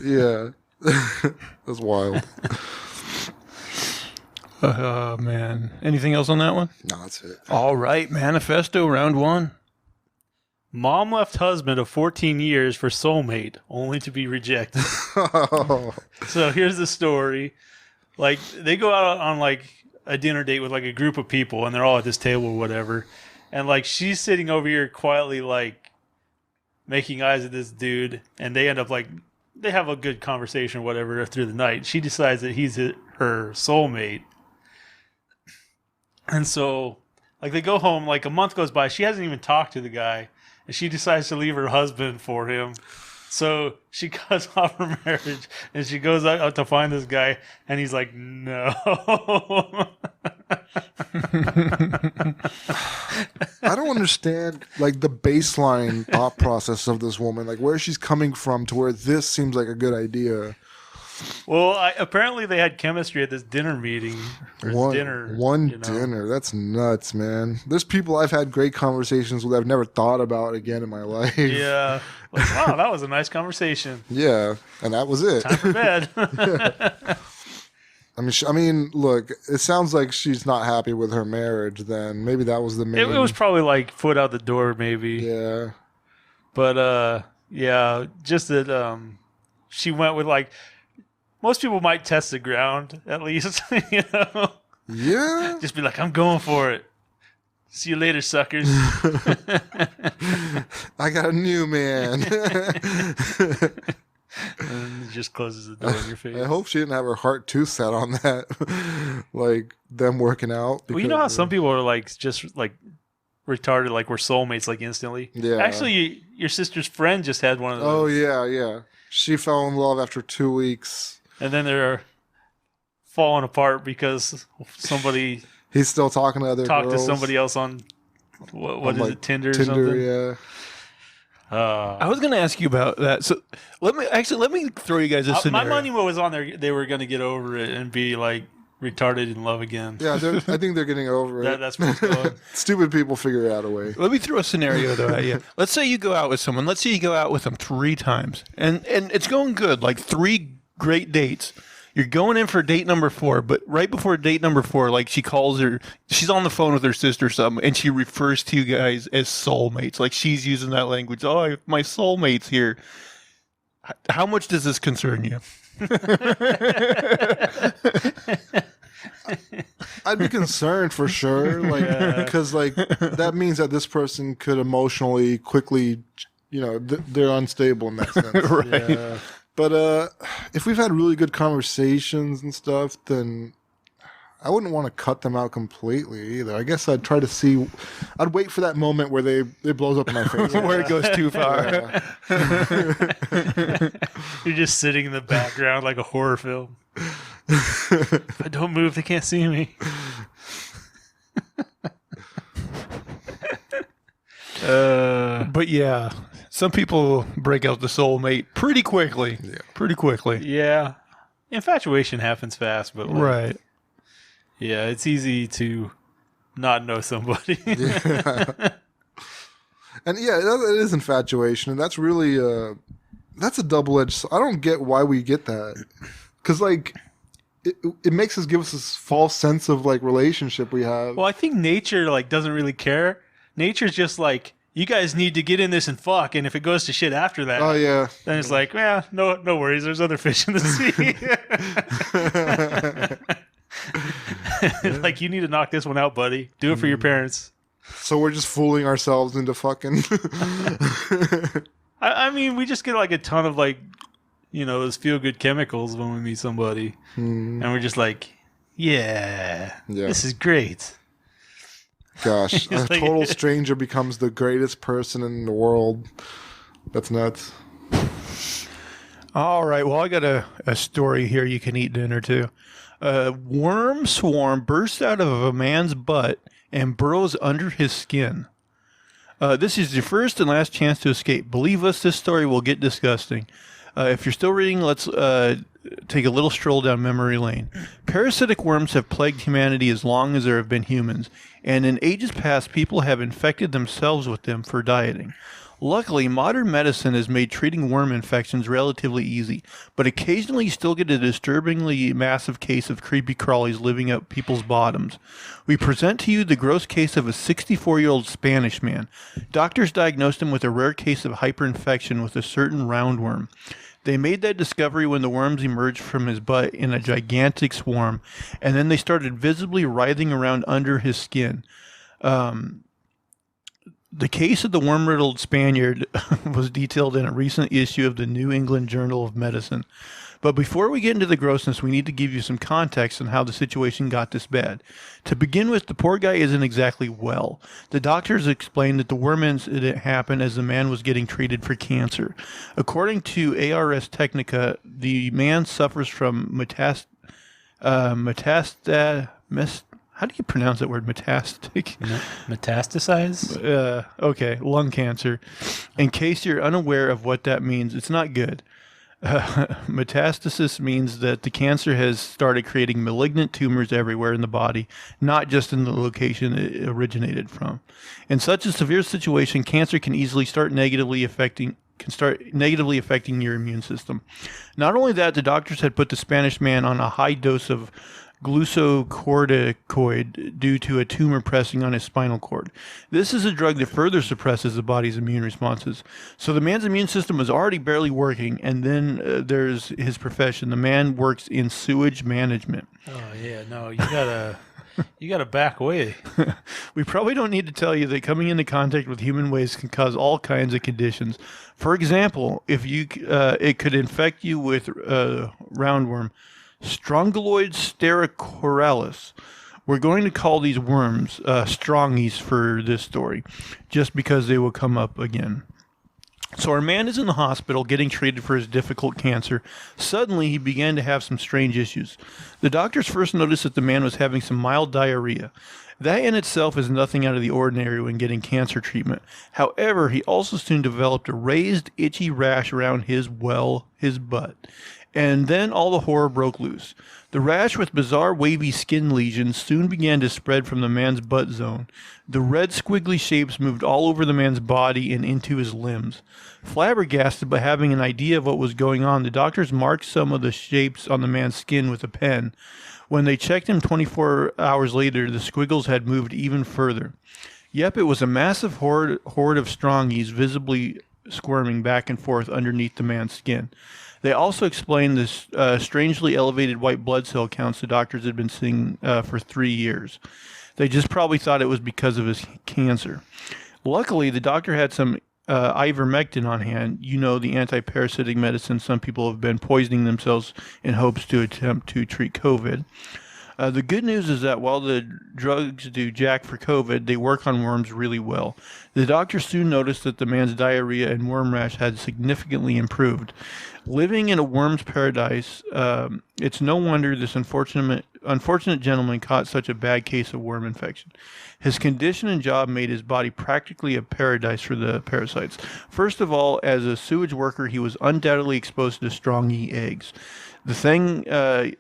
Yeah, that's wild. Oh man! Anything else on that one? No, that's it. All right, manifesto round one. Mom left husband of 14 years for soulmate, only to be rejected. Oh. So here's the story. Like, they go out on, a dinner date with, a group of people, and they're all at this table or whatever. And, she's sitting over here quietly, making eyes at this dude. And they end up, they have a good conversation or whatever through the night. She decides that he's her soulmate. And so, they go home, a month goes by. She hasn't even talked to the guy. And she decides to leave her husband for him. So she cuts off her marriage and she goes out to find this guy. And he's like, no. I don't understand the baseline thought process of this woman, where she's coming from to where this seems like a good idea. Well, apparently they had chemistry at this dinner meeting. Or Dinner. That's nuts, man. There's people I've had great conversations with I've never thought about again in my life. Yeah. Wow, that was a nice conversation. Yeah, and that was it. Time for bed. I mean, look, it sounds like she's not happy with her marriage then. Maybe that was the main... It was probably foot out the door maybe. Yeah. But, yeah, just that she went with most people might test the ground, at least, Yeah? Just be like, I'm going for it. See you later, suckers. I got a new man. And it just closes the door in your face. I hope she didn't have her heart too set on that. Them working out. Well, you know how some people are just retarded, we're soulmates, instantly? Yeah. Actually, your sister's friend just had one of those. Oh, yeah. She fell in love after 2 weeks. And then they're falling apart because somebody he's still talking to other talked girls. to somebody else on what is it, Tinder or Tinder, something? yeah. I was going to ask you about that. So let me throw you guys a scenario. My money was on there. They were going to get over it and be retarded in love again. Yeah, I think they're getting over it. That's what's going. Stupid people figure out a way. Let me throw a scenario though at you. Let's say you go out with someone. Let's say you go out with them 3 times, and it's going good, 3 great dates. You're going in for date number 4, but right before date number 4, she calls her. She's on the phone with her sister or something, and she refers to you guys as soulmates. She's using that language. Oh, my soulmate's here. How much does this concern you? I'd be concerned for sure, because that means that this person could emotionally quickly, they're unstable in that sense. Right. Yeah. But if we've had really good conversations and stuff, then I wouldn't want to cut them out completely either. I guess I'd try to see. I'd wait for that moment where it blows up in my face. Where it goes too far. Yeah. You're just sitting in the background like a horror film. If I don't move, they can't see me. But yeah, some people break out the soulmate pretty quickly. Yeah. Pretty quickly. Yeah. Infatuation happens fast, but Right. Yeah, it's easy to not know somebody. Yeah. And yeah, it is infatuation, and that's really that's a double-edged. I don't get why we get that, because it makes us give us this false sense of like relationship we have. Well, I think nature like doesn't really care. Nature's just like, you guys need to get in this and fuck, and if it goes to shit after that, Oh yeah. then it's like, well, no worries. There's other fish in the sea. Like, you need to knock this one out, buddy. Do it for your parents. So we're just fooling ourselves into fucking. I mean, we just get like a ton of like, those feel good chemicals when we meet somebody, and we're just like, yeah, this is great. Gosh, a like- total stranger becomes the greatest person in the world. That's nuts. All right. Well, I got a story here you can eat dinner too. A worm swarm bursts out of a man's butt and burrows under his skin. This is your first and last chance to escape. Believe us, this story will get disgusting. If you're still reading, let's take a little stroll down memory lane. Parasitic worms have plagued humanity as long as there have been humans, and in ages past, people have infected themselves with them for dieting. Luckily, modern medicine has made treating worm infections relatively easy, but occasionally you still get a disturbingly massive case of creepy crawlies living up people's bottoms. We present to you the gross case of a 64-year-old Spanish man. Doctors diagnosed him with a rare case of hyperinfection with a certain roundworm. They made that discovery when the worms emerged from his butt in a gigantic swarm, and then they started visibly writhing around under his skin. The case of the worm-riddled Spaniard was detailed in a recent issue of the New England Journal of Medicine. But before we get into the grossness, we need to give you some context on how the situation got this bad. To begin with, the poor guy isn't exactly well. The doctors explained that the worm incident happened as the man was getting treated for cancer. According to Ars Technica, the man suffers from how do you pronounce that word? Metastatic? Metastasize? Okay, lung cancer. In case you're unaware of what that means, it's not good. Metastasis means that the cancer has started creating malignant tumors everywhere in the body, not just in the location it originated from. In such a severe situation, cancer can easily start negatively affecting your immune system. Not only that, the doctors had put the Spanish man on a high dose of glucocorticoid due to a tumor pressing on his spinal cord. This is a drug that further suppresses the body's immune responses. So the man's immune system was already barely working, and then there's his profession. The man works in sewage management. Oh yeah, no, you gotta back away. We probably don't need to tell you that coming into contact with human waste can cause all kinds of conditions. For example, if it could infect you with roundworm, Strongyloid stercoralis. We're going to call these worms strongies for this story, just because they will come up again. So our man is in the hospital getting treated for his difficult cancer. Suddenly, he began to have some strange issues. The doctors first noticed that the man was having some mild diarrhea. That in itself is nothing out of the ordinary when getting cancer treatment. However, he also soon developed a raised, itchy rash around his butt. And then all the horror broke loose. The rash with bizarre wavy skin lesions soon began to spread from the man's butt zone. The red squiggly shapes moved all over the man's body and into his limbs. Flabbergasted by having an idea of what was going on, the doctors marked some of the shapes on the man's skin with a pen. When they checked him 24 hours later, the squiggles had moved even further. Yep, it was a massive horde of strongies visibly squirming back and forth underneath the man's skin. They also explained this strangely elevated white blood cell counts the doctors had been seeing for 3 years. They just probably thought it was because of his cancer. Luckily, the doctor had some ivermectin on hand, the anti-parasitic medicine some people have been poisoning themselves in hopes to attempt to treat COVID. The good news is that while the drugs do jack for COVID, they work on worms really well. The doctor soon noticed that the man's diarrhea and worm rash had significantly improved. Living in a worm's paradise, it's no wonder this unfortunate gentleman caught such a bad case of worm infection. His condition and job made his body practically a paradise for the parasites. First of all, as a sewage worker, he was undoubtedly exposed to strongy eggs. The thing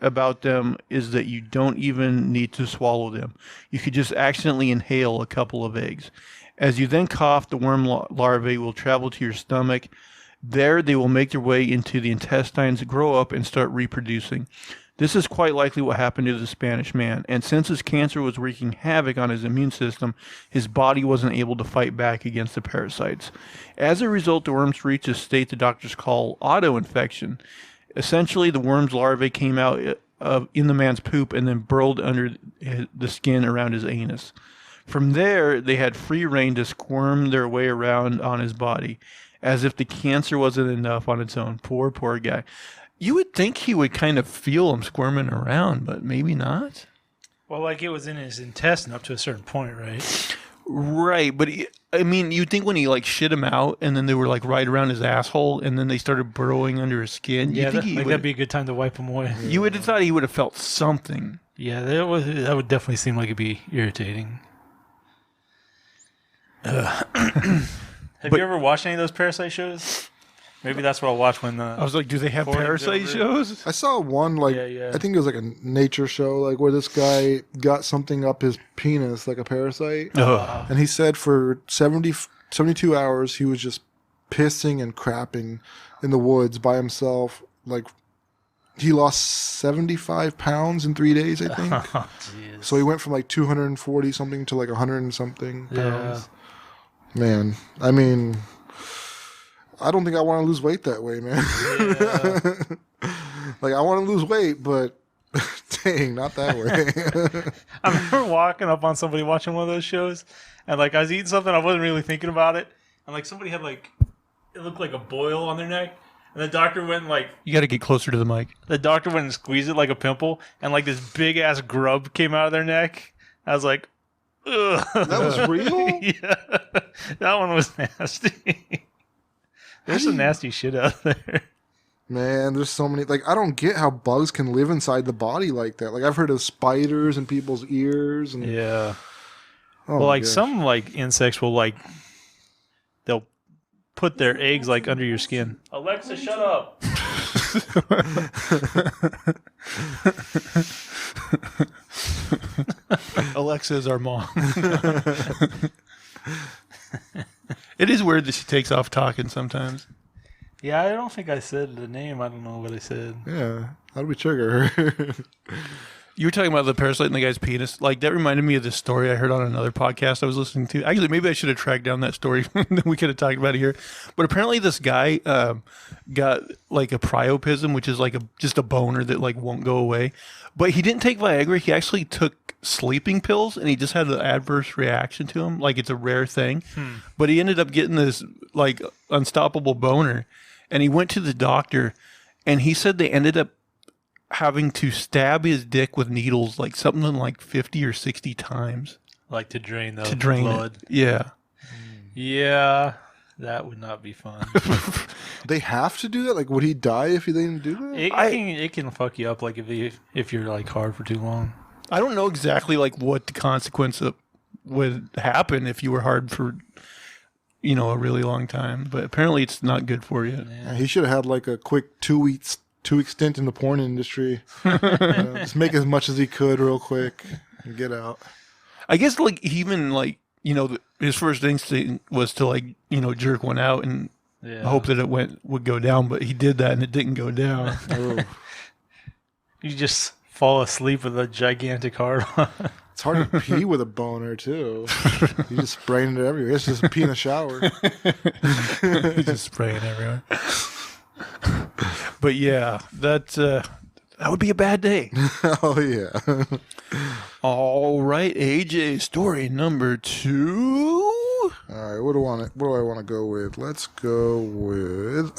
about them is that you don't even need to swallow them. You could just accidentally inhale a couple of eggs. As you then cough, the worm larvae will travel to your stomach. There, they will make their way into the intestines, grow up, and start reproducing. This is quite likely what happened to the Spanish man, and since his cancer was wreaking havoc on his immune system, his body wasn't able to fight back against the parasites. As a result, the worms reached a state the doctors call autoinfection. Essentially, the worm's larvae came out in the man's poop and then burrowed under the skin around his anus. From there, they had free rein to squirm their way around on his body, as if the cancer wasn't enough on its own. Poor guy. You would think he would kind of feel him squirming around, but maybe not. Well, like it was in his intestine up to a certain point, right? Right, but you'd think when he like shit him out, and then they were like right around his asshole, and then they started burrowing under his skin. Yeah, that'd be a good time to wipe him away. You would have thought he would have felt something. Yeah, that would definitely seem like it'd be irritating. Have you ever watched any of those Parasite shows? Maybe that's what I'll watch when I was like, do they have Parasite shows? I saw one, I think it was like a nature show, like where this guy got something up his penis, like a parasite. And he said for 72 hours, he was just pissing and crapping in the woods by himself. Like, he lost 75 pounds in 3 days, I think. So he went from like 240 something to like 100 and something pounds. Man, I mean, I don't think I want to lose weight that way, man. Yeah. Like, I want to lose weight, but dang, not that way. I remember walking up on somebody watching one of those shows, and like I was eating something, I wasn't really thinking about it, and like somebody had like, it looked like a boil on their neck, and the doctor went and like... You got to get closer to the mic. The doctor went and squeezed it like a pimple, and like this big-ass grub came out of their neck. I was like, ugh. That was real? Yeah. That one was nasty. There's some nasty shit out there. Man, there's so many. Like, I don't get how bugs can live inside the body like that. Like, I've heard of spiders in people's ears. And yeah. Oh, well, like some like insects will like, they'll put their eggs like under your skin. Alexa, shut up. Alexa is our mom. It is weird that she takes off talking sometimes. Yeah, I don't think I said the name. I don't know what I said. Yeah. How do we trigger her? You were talking about the parasite in the guy's penis. Like, that reminded me of this story I heard on another podcast I was listening to. Actually, maybe I should have tracked down that story. We could have talked about it here. But apparently this guy got, like, a priapism, which is, like, just a boner that, like, won't go away. But he didn't take Viagra. He actually took sleeping pills, and he just had an adverse reaction to them. Like, it's a rare thing. But he ended up getting this, like, unstoppable boner. And he went to the doctor, and he said they ended up having to stab his dick with needles like something like 50 or 60 times. Like to drain the blood. It. Yeah. Yeah, that would not be fun. They have to do that? Like, would he die if he didn't do that? It can fuck you up like if you're like hard for too long. I don't know exactly like what the consequence would happen if you were hard for a really long time, but apparently it's not good for you. Yeah, he should have had like a quick 2 weeks stint in the porn industry. Just make as much as he could real quick and get out. I guess like even like his first instinct was to like jerk one out and hope that it would go down, but he did that and it didn't go down. Oh. You just fall asleep with a gigantic hard one. It's hard to pee with a boner too. You just spraying it everywhere. It's just pee in the shower. He's just spraying everywhere. But yeah, that would be a bad day. Oh yeah. All right, AJ, story number 2. All right, what do I want to go with? Let's go with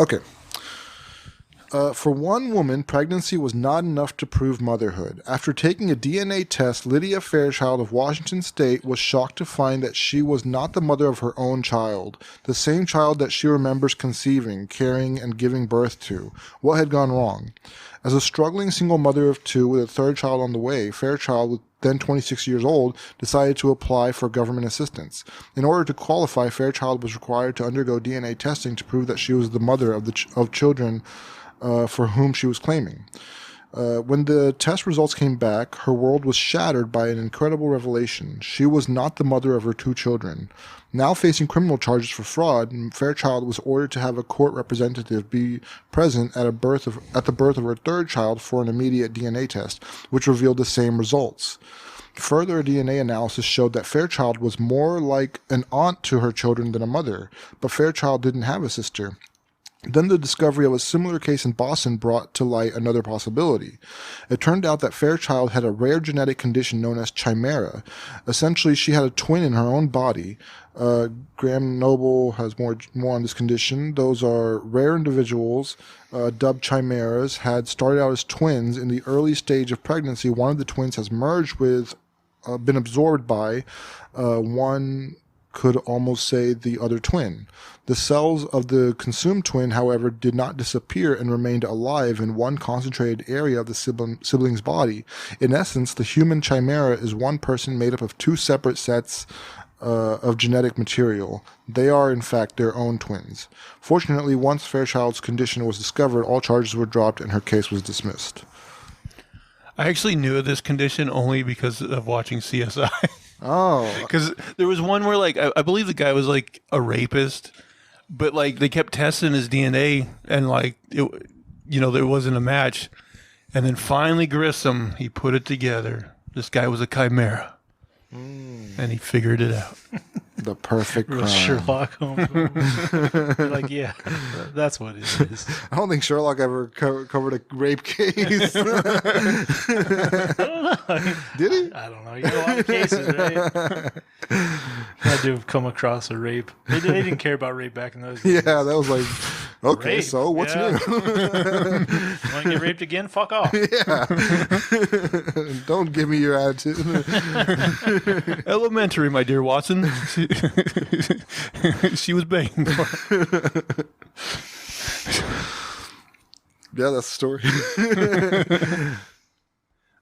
for one woman, pregnancy was not enough to prove motherhood. After taking a DNA test, Lydia Fairchild of Washington State was shocked to find that she was not the mother of her own child, the same child that she remembers conceiving, carrying, and giving birth to. What had gone wrong? As a struggling single mother of 2 with a third child on the way, Fairchild, then 26 years old, decided to apply for government assistance. In order to qualify, Fairchild was required to undergo DNA testing to prove that she was the mother of children for whom she was claiming. When the test results came back, her world was shattered by an incredible revelation. She was not the mother of her 2 children. Now facing criminal charges for fraud, Fairchild was ordered to have a court representative be present at the birth of her 3rd child for an immediate DNA test, which revealed the same results. Further DNA analysis showed that Fairchild was more like an aunt to her children than a mother, but Fairchild didn't have a sister. Then the discovery of a similar case in Boston brought to light another possibility. It turned out that Fairchild had a rare genetic condition known as chimera. Essentially, she had a twin in her own body. Graham Noble has more on this condition. Those are rare individuals, dubbed chimeras, had started out as twins. In the early stage of pregnancy, one of the twins has merged with, been absorbed by, one could almost say the other twin. The cells of the consumed twin, however, did not disappear and remained alive in one concentrated area of the sibling's body. In essence, the human chimera is one person made up of 2 separate sets of genetic material. They are, in fact, their own twins. Fortunately, once Fairchild's condition was discovered, all charges were dropped and her case was dismissed. I actually knew of this condition only because of watching CSI. Oh. Because there was one where, like, I believe the guy was, like, a rapist, but, like, they kept testing his DNA, and, like, there wasn't a match. And then finally Grissom, he put it together. This guy was a chimera. And he figured it out. The perfect crime. Sherlock Holmes. You're like, yeah, that's what it is. I don't think Sherlock ever covered a rape case. Did he? I don't know. You know, a lot of cases, right? Had to have come across a rape. They didn't care about rape back in those days. Yeah, that was like, okay, Rape, so what's yeah. new? You want to get raped again? Fuck off. Yeah. Don't give me your attitude. Elementary, my dear Watson. She was banging for it. Yeah, that's the story.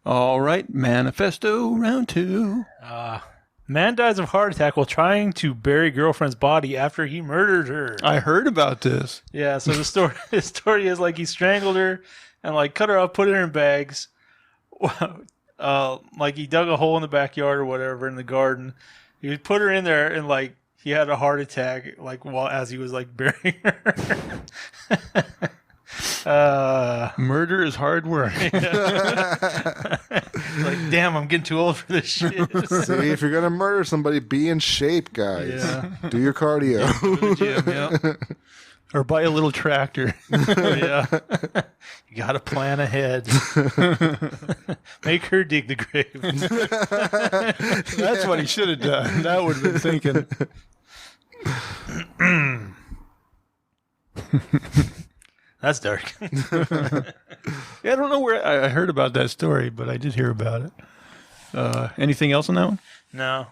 All right, manifesto round 2. Man dies of heart attack while trying to bury girlfriend's body after he murdered her. I heard about this. Yeah, so the story is like he strangled her and like cut her up, put her in bags. Like he dug a hole in the backyard or whatever in the garden. He put her in there and like he had a heart attack like as he was like burying her. Murder is hard work. Like, damn, I'm getting too old for this shit. See, if you're gonna murder somebody, be in shape, guys. Yeah. Do your cardio. Go to the gym, yeah. Or buy a little tractor. Yeah. You got to plan ahead. Make her dig the grave. That's what he should have done. That would have been thinking. That's dark. Yeah, I don't know where I heard about that story, but I did hear about it. Anything else on that one? No.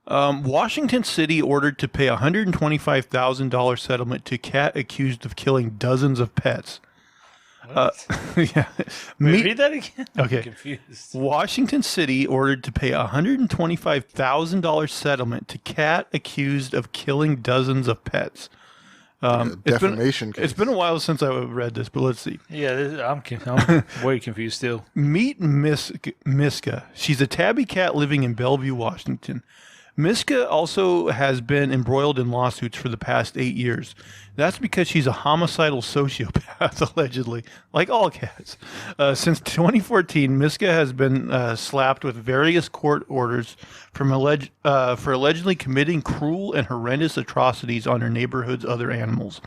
Washington City ordered to pay $125,000 settlement to cat accused of killing dozens of pets. Yeah. Wait, read that again? Okay. I'm confused. Washington City ordered to pay $125,000 settlement to cat accused of killing dozens of pets. Defamation case. It's been a while since I read this, but let's see. Yeah, I'm way confused still. Meet Miska. She's a tabby cat living in Bellevue, Washington. Miska also has been embroiled in lawsuits for the past 8 years. That's because she's a homicidal sociopath, allegedly, like all cats. Since 2014, Miska has been slapped with various court orders for allegedly committing cruel and horrendous atrocities on her neighborhood's other animals.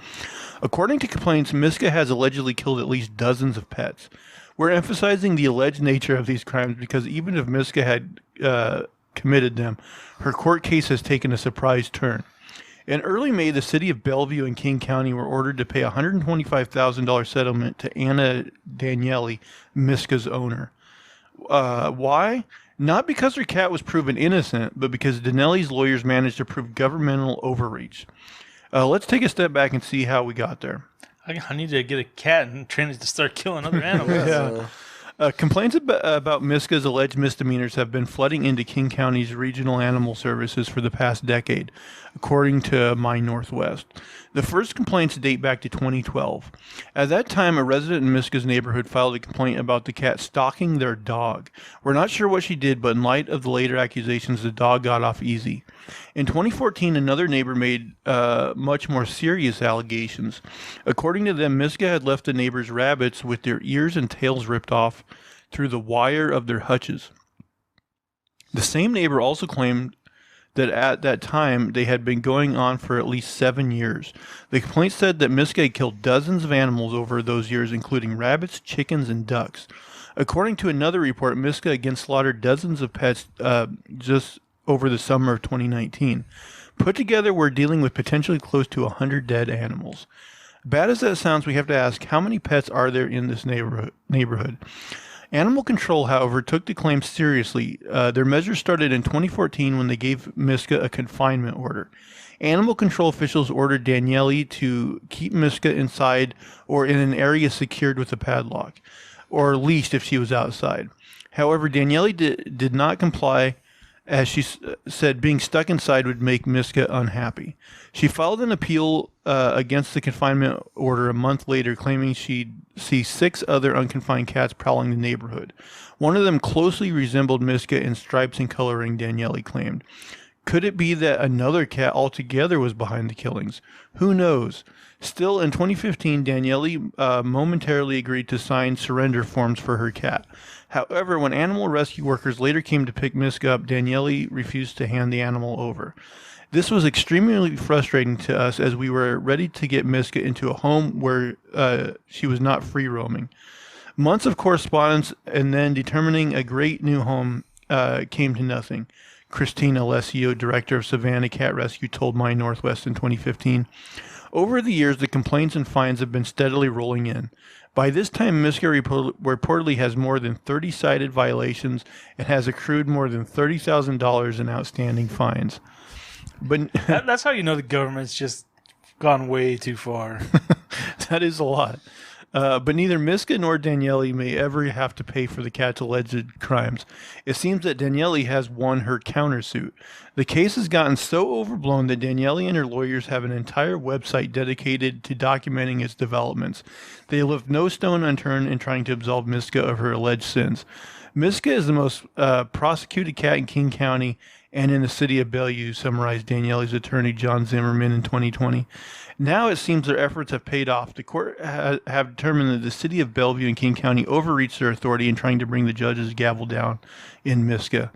According to complaints, Miska has allegedly killed at least dozens of pets. We're emphasizing the alleged nature of these crimes because even if Miska had committed them, her court case has taken a surprise turn. In early May, the city of Bellevue and King County were ordered to pay a $125,000 settlement to Anna Daniele, Miska's owner. Why? Not because her cat was proven innocent, but because Daniele's lawyers managed to prove governmental overreach. Let's take a step back and see how we got there. I need to get a cat and train it to start killing other animals. Yeah. Complaints about Miska's alleged misdemeanors have been flooding into King County's regional animal services for the past decade, according to My Northwest. The first complaints date back to 2012. At that time, a resident in Miska's neighborhood filed a complaint about the cat stalking their dog. We're not sure what she did, but in light of the later accusations, the dog got off easy. In 2014, another neighbor made much more serious allegations. According to them, Miska had left the neighbor's rabbits with their ears and tails ripped off through the wire of their hutches. The same neighbor also claimed that at that time they had been going on for at least 7 years. The complaint said that Miska had killed dozens of animals over those years, including rabbits, chickens, and ducks. According to another report, Miska again slaughtered dozens of pets just over the summer of 2019. Put together, we're dealing with potentially close to 100 dead animals. Bad as that sounds, we have to ask, how many pets are there in this neighborhood? Animal Control, however, took the claim seriously. Their measures started in 2014 when they gave Miska a confinement order. Animal Control officials ordered Daniele to keep Miska inside or in an area secured with a padlock, or leashed if she was outside. However, Daniele did not comply, as she said being stuck inside would make Miska unhappy. She filed an appeal against the confinement order a month later, claiming she'd see 6 other unconfined cats prowling the neighborhood. One of them closely resembled Miska in stripes and coloring, Daniele claimed. Could it be that another cat altogether was behind the killings? Who knows? Still, in 2015, Daniele momentarily agreed to sign surrender forms for her cat. However, when animal rescue workers later came to pick Miska up, Daniele refused to hand the animal over. This was extremely frustrating to us, as we were ready to get Miska into a home where she was not free roaming. Months of correspondence and then determining a great new home came to nothing. Christina Alessio, director of Savannah Cat Rescue, told My Northwest in 2015. Over the years, the complaints and fines have been steadily rolling in. By this time, Miska reportedly has more than 30 cited violations and has accrued more than $30,000 in outstanding fines. But that's how you know the government's just gone way too far. That is a lot. But neither Miska nor Daniele may ever have to pay for the cat's alleged crimes. It seems that Daniele has won her countersuit. The case has gotten so overblown that Daniele and her lawyers have an entire website dedicated to documenting its developments. They left no stone unturned in trying to absolve Miska of her alleged sins. Miska is the most prosecuted cat in King County and in the city of Bellevue, summarized Daniele's attorney John Zimmerman in 2020. Now it seems their efforts have paid off. The court have determined that the city of Bellevue and King County overreached their authority in trying to bring the judge's gavel down in Miska.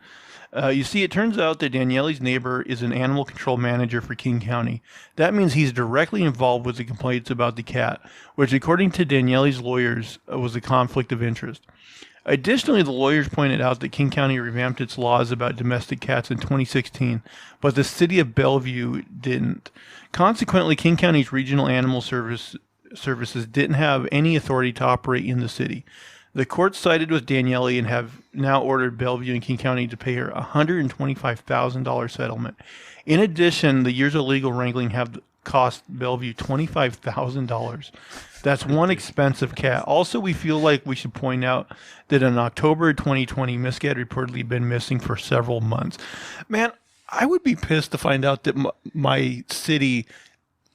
You see, it turns out that Daniele's neighbor is an animal control manager for King County. That means he's directly involved with the complaints about the cat, which according to Daniele's lawyers was a conflict of interest. Additionally, the lawyers pointed out that King County revamped its laws about domestic cats in 2016, but the city of Bellevue didn't. Consequently, King County's regional animal services didn't have any authority to operate in the city. The court sided with Daniele and have now ordered Bellevue and King County to pay her a $125,000 settlement. In addition, the years of legal wrangling have cost Bellevue $25,000. That's one expensive cat. Also, we feel like we should point out that in October 2020, Miska had reportedly been missing for several months. Man, I would be pissed to find out that my city,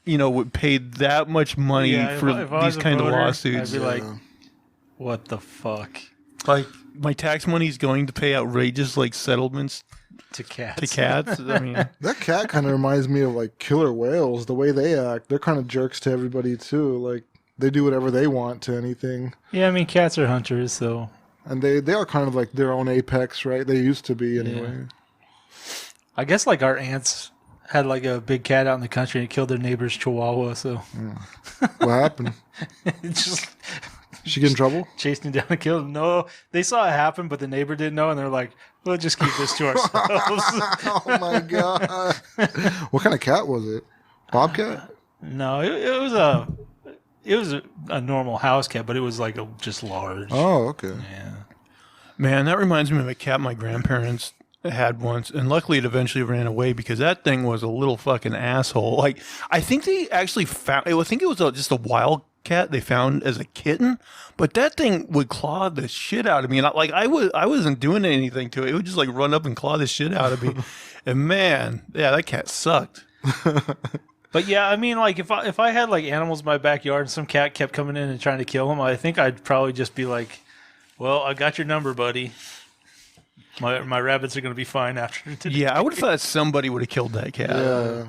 would pay that much money for these kind of lawsuits. I'd be like, what the fuck? Like, my tax money is going to pay outrageous settlements to cats. I mean, that cat kind of reminds me of killer whales. The way they act, they're kind of jerks to everybody too. They do whatever they want to anything. Yeah, I mean, cats are hunters, so. And they are kind of like their own apex, right? They used to be anyway. Yeah. I guess our aunts had a big cat out in the country and it killed their neighbor's chihuahua. So. Yeah. What happened? She get in trouble? Chased him down and killed him. No, they saw it happen, but the neighbor didn't know, and they're like, we'll just keep this to ourselves. Oh, my God. What kind of cat was it? Bobcat? No, it was a normal house cat, but it was just large. Oh, okay. Yeah. Man, that reminds me of a cat my grandparents had once, and luckily it eventually ran away because that thing was a little fucking asshole. I think they actually found, I think it was just a wild cat they found as a kitten, but that thing would claw the shit out of me. And I wasn't doing anything to it. It would just like run up and claw the shit out of me. And man, yeah, that cat sucked. But yeah, I mean, like if I had like animals in my backyard and some cat kept coming in and trying to kill them, I think I'd probably just be like, "Well, I got your number, buddy. My rabbits are going to be fine after today." Yeah, I would have thought somebody would have killed that cat. Yeah.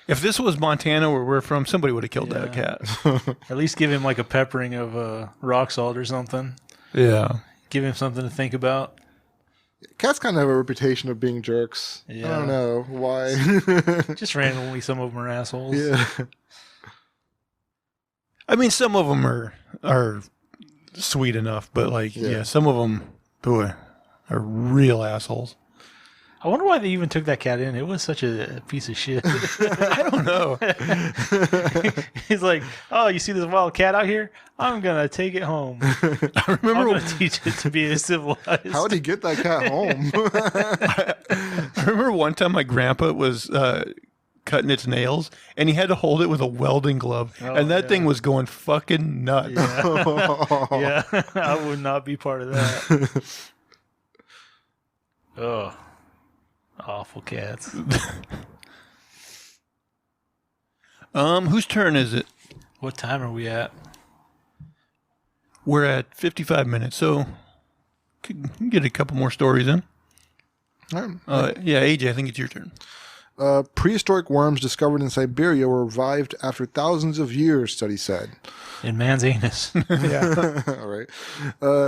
If this was Montana, where we're from, somebody would have killed that cat. At least give him like a peppering of rock salt or something. Yeah. Give him something to think about. Cats kind of have a reputation of being jerks. Yeah. I don't know why. Just randomly, some of them are assholes. Yeah. I mean, some of them are sweet enough, but like, yeah, some of them, boy, are real assholes. I wonder why they even took that cat in. It was such a piece of shit. I don't know. He's like, "Oh, you see this wild cat out here? I'm gonna take it home. I remember I'm gonna teach it to be civilized." How would he get that cat home? I remember one time my grandpa was cutting its nails, and he had to hold it with a welding glove, and that thing was going fucking nuts. Yeah, I would not be part of that. Ugh. Awful cats. Whose turn is it? What time are we at? We're at 55 minutes, so can get a couple more stories in. Yeah, AJ, I think it's your turn. Prehistoric worms discovered in Siberia were revived after thousands of years, study said. In man's anus. Yeah. All right.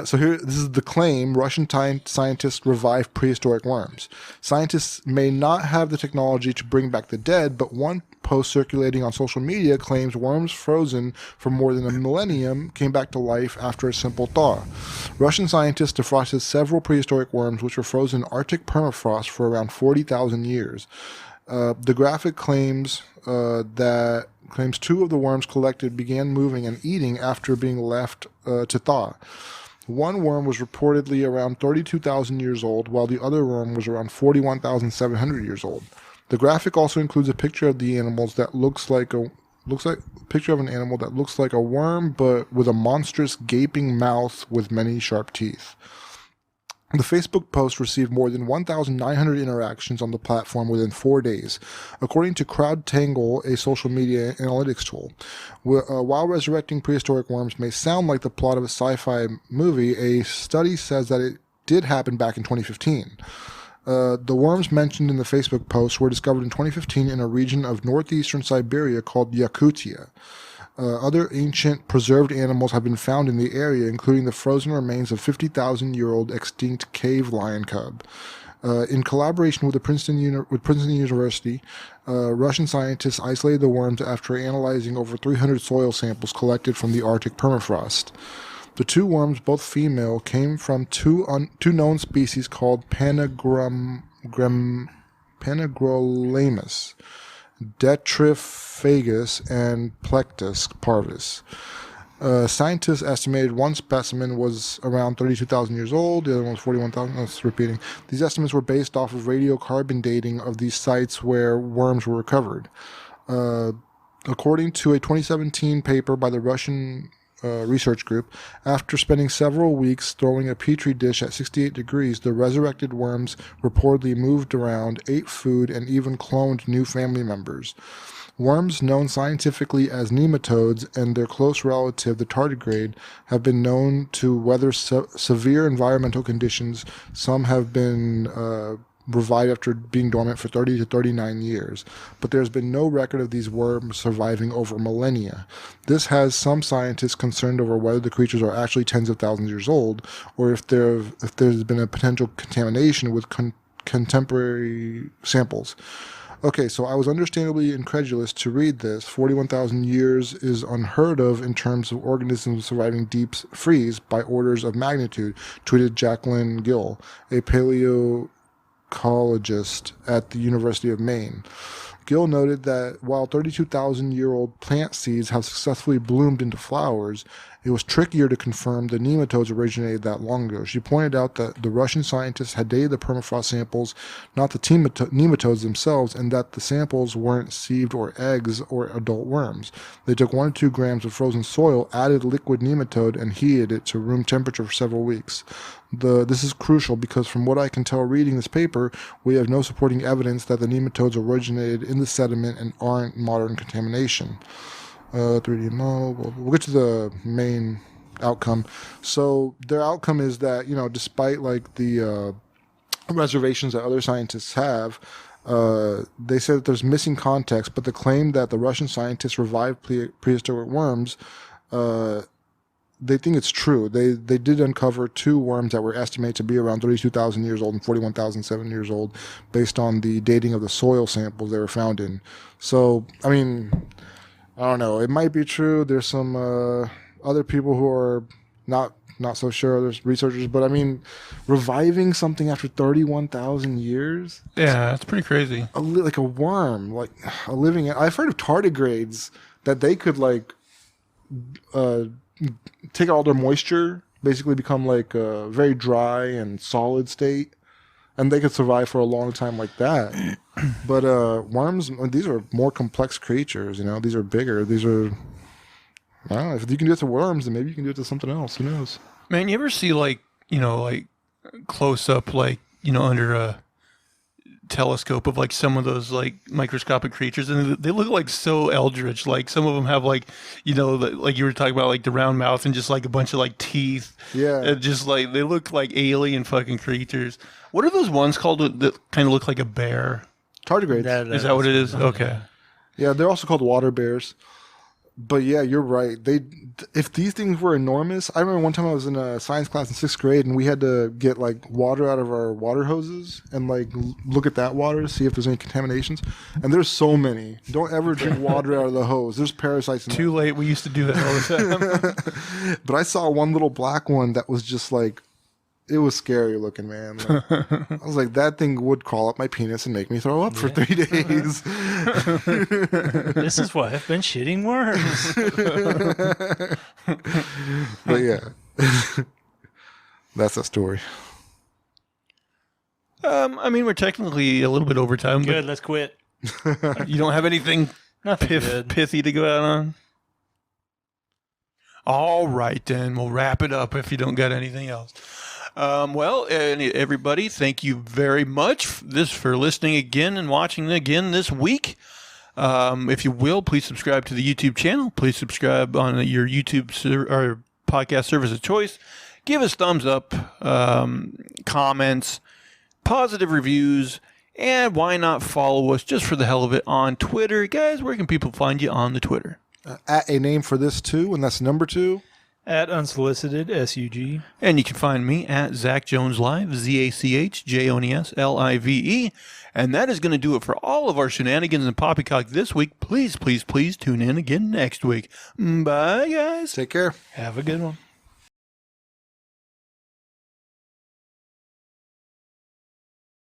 So here, this is the claim. Russian scientists revived prehistoric worms. Scientists may not have the technology to bring back the dead, but one post circulating on social media claims worms frozen for more than a millennium came back to life after a simple thaw. Russian scientists defrosted several prehistoric worms which were frozen in Arctic permafrost for around 40,000 years. The graphic claims claims two of the worms collected began moving and eating after being left to thaw. One worm was reportedly around 32,000 years old, while the other worm was around 41,700 years old. The graphic also includes a picture of the animals that looks like an animal that looks like a worm, but with a monstrous gaping mouth with many sharp teeth. The Facebook post received more than 1,900 interactions on the platform within 4 days, according to CrowdTangle, a social media analytics tool. While resurrecting prehistoric worms may sound like the plot of a sci-fi movie, a study says that it did happen back in 2015. The worms mentioned in the Facebook post were discovered in 2015 in a region of northeastern Siberia called Yakutia. Other ancient preserved animals have been found in the area, including the frozen remains of 50,000-year-old extinct cave lion cub. In collaboration with Princeton University, Russian scientists isolated the worms after analyzing over 300 soil samples collected from the Arctic permafrost. The two worms, both female, came from two known species called Panagrolamus, Detryphagus, and Plectus parvis. Scientists estimated one specimen was around 32,000 years old, the other one was 41,000. That's repeating. These estimates were based off of radiocarbon dating of these sites where worms were recovered. According to a 2017 paper by the Russian research group, after spending several weeks throwing a petri dish at 68 degrees, the resurrected worms reportedly moved around, ate food, and even cloned new family members. Worms, known scientifically as nematodes, and their close relative, the tardigrade, have been known to weather severe environmental conditions. Some have been revived after being dormant for 30 to 39 years, but there's been no record of these worms surviving over millennia. This has some scientists concerned over whether the creatures are actually tens of thousands of years old, or if there's been a potential contamination with contemporary samples. Okay, so I was understandably incredulous to read this. 41,000 years is unheard of in terms of organisms surviving deep freeze by orders of magnitude, tweeted Jacqueline Gill, a paleocologist at the University of Maine. Gill noted that while 32,000-year-old plant seeds have successfully bloomed into flowers, it was trickier to confirm the nematodes originated that long ago. She pointed out that the Russian scientists had dated the permafrost samples, not the nematodes themselves, and that the samples weren't sieved or eggs or adult worms. They took 1 to 2 grams of frozen soil, added liquid nematode, and heated it to room temperature for several weeks. This is crucial because from what I can tell reading this paper, we have no supporting evidence that the nematodes originated in the sediment and aren't modern contamination. 3D model. We'll get to the main outcome. So their outcome is that, despite like the reservations that other scientists have, they say that there's missing context, but the claim that the Russian scientists revived prehistoric worms, they think it's true. They did uncover 2 worms that were estimated to be around 32,000 years old and 41,007 years old based on the dating of the soil samples they were found in. So, I mean, I don't know. It might be true. There's some other people who are not so sure. There's researchers, but I mean, reviving something after 31,000 years? Yeah, it's pretty crazy. Like a worm, like a living. I've heard of tardigrades that they could like take out all their moisture, basically become like a very dry and solid state, and they could survive for a long time like that. But worms, these are more complex creatures, These are bigger. These are, I don't know, if you can do it to worms, then maybe you can do it to something else. Who knows? Man, you ever see like close up, under a telescope of like some of those like microscopic creatures, and they look like so eldritch. Like some of them have like like you were talking about, like the round mouth and just like a bunch of like teeth. Yeah, and just like they look like alien fucking creatures. What are those ones called that kind of look like a bear? Tardigrades. Is that what it is? Okay. Yeah, they're also called water bears. But yeah, you're right. If these things were enormous, I remember one time I was in a science class in 6th grade, and we had to get like water out of our water hoses and like look at that water to see if there's any contaminations. And there's so many. Don't ever drink water out of the hose. There's parasites in Too late. We used to do that all the time. But I saw one little black one that was just like, it was scary looking, man. Like, I was like, that thing would crawl up my penis and make me throw up for 3 days. This is why I've been shitting worms. But yeah, that's the story. I mean, we're technically a little bit over time. Good, let's quit. But you don't have anything pithy to go out on? All right, then. We'll wrap it up if you don't got anything else. Well, everybody, thank you very much for listening again and watching again this week. If you will, please subscribe to the YouTube channel. Please subscribe on your YouTube or podcast service of choice. Give us thumbs up, comments, positive reviews, and why not follow us just for the hell of it on Twitter. Guys, where can people find you on the Twitter? At a name for this too, and that's number 2. At Unsolicited SUG. And you can find me at Zach Jones Live, ZachJonesLive. And that is going to do it for all of our shenanigans and poppycock this week. Please, please, please tune in again next week. Bye, guys. Take care. Have a good one.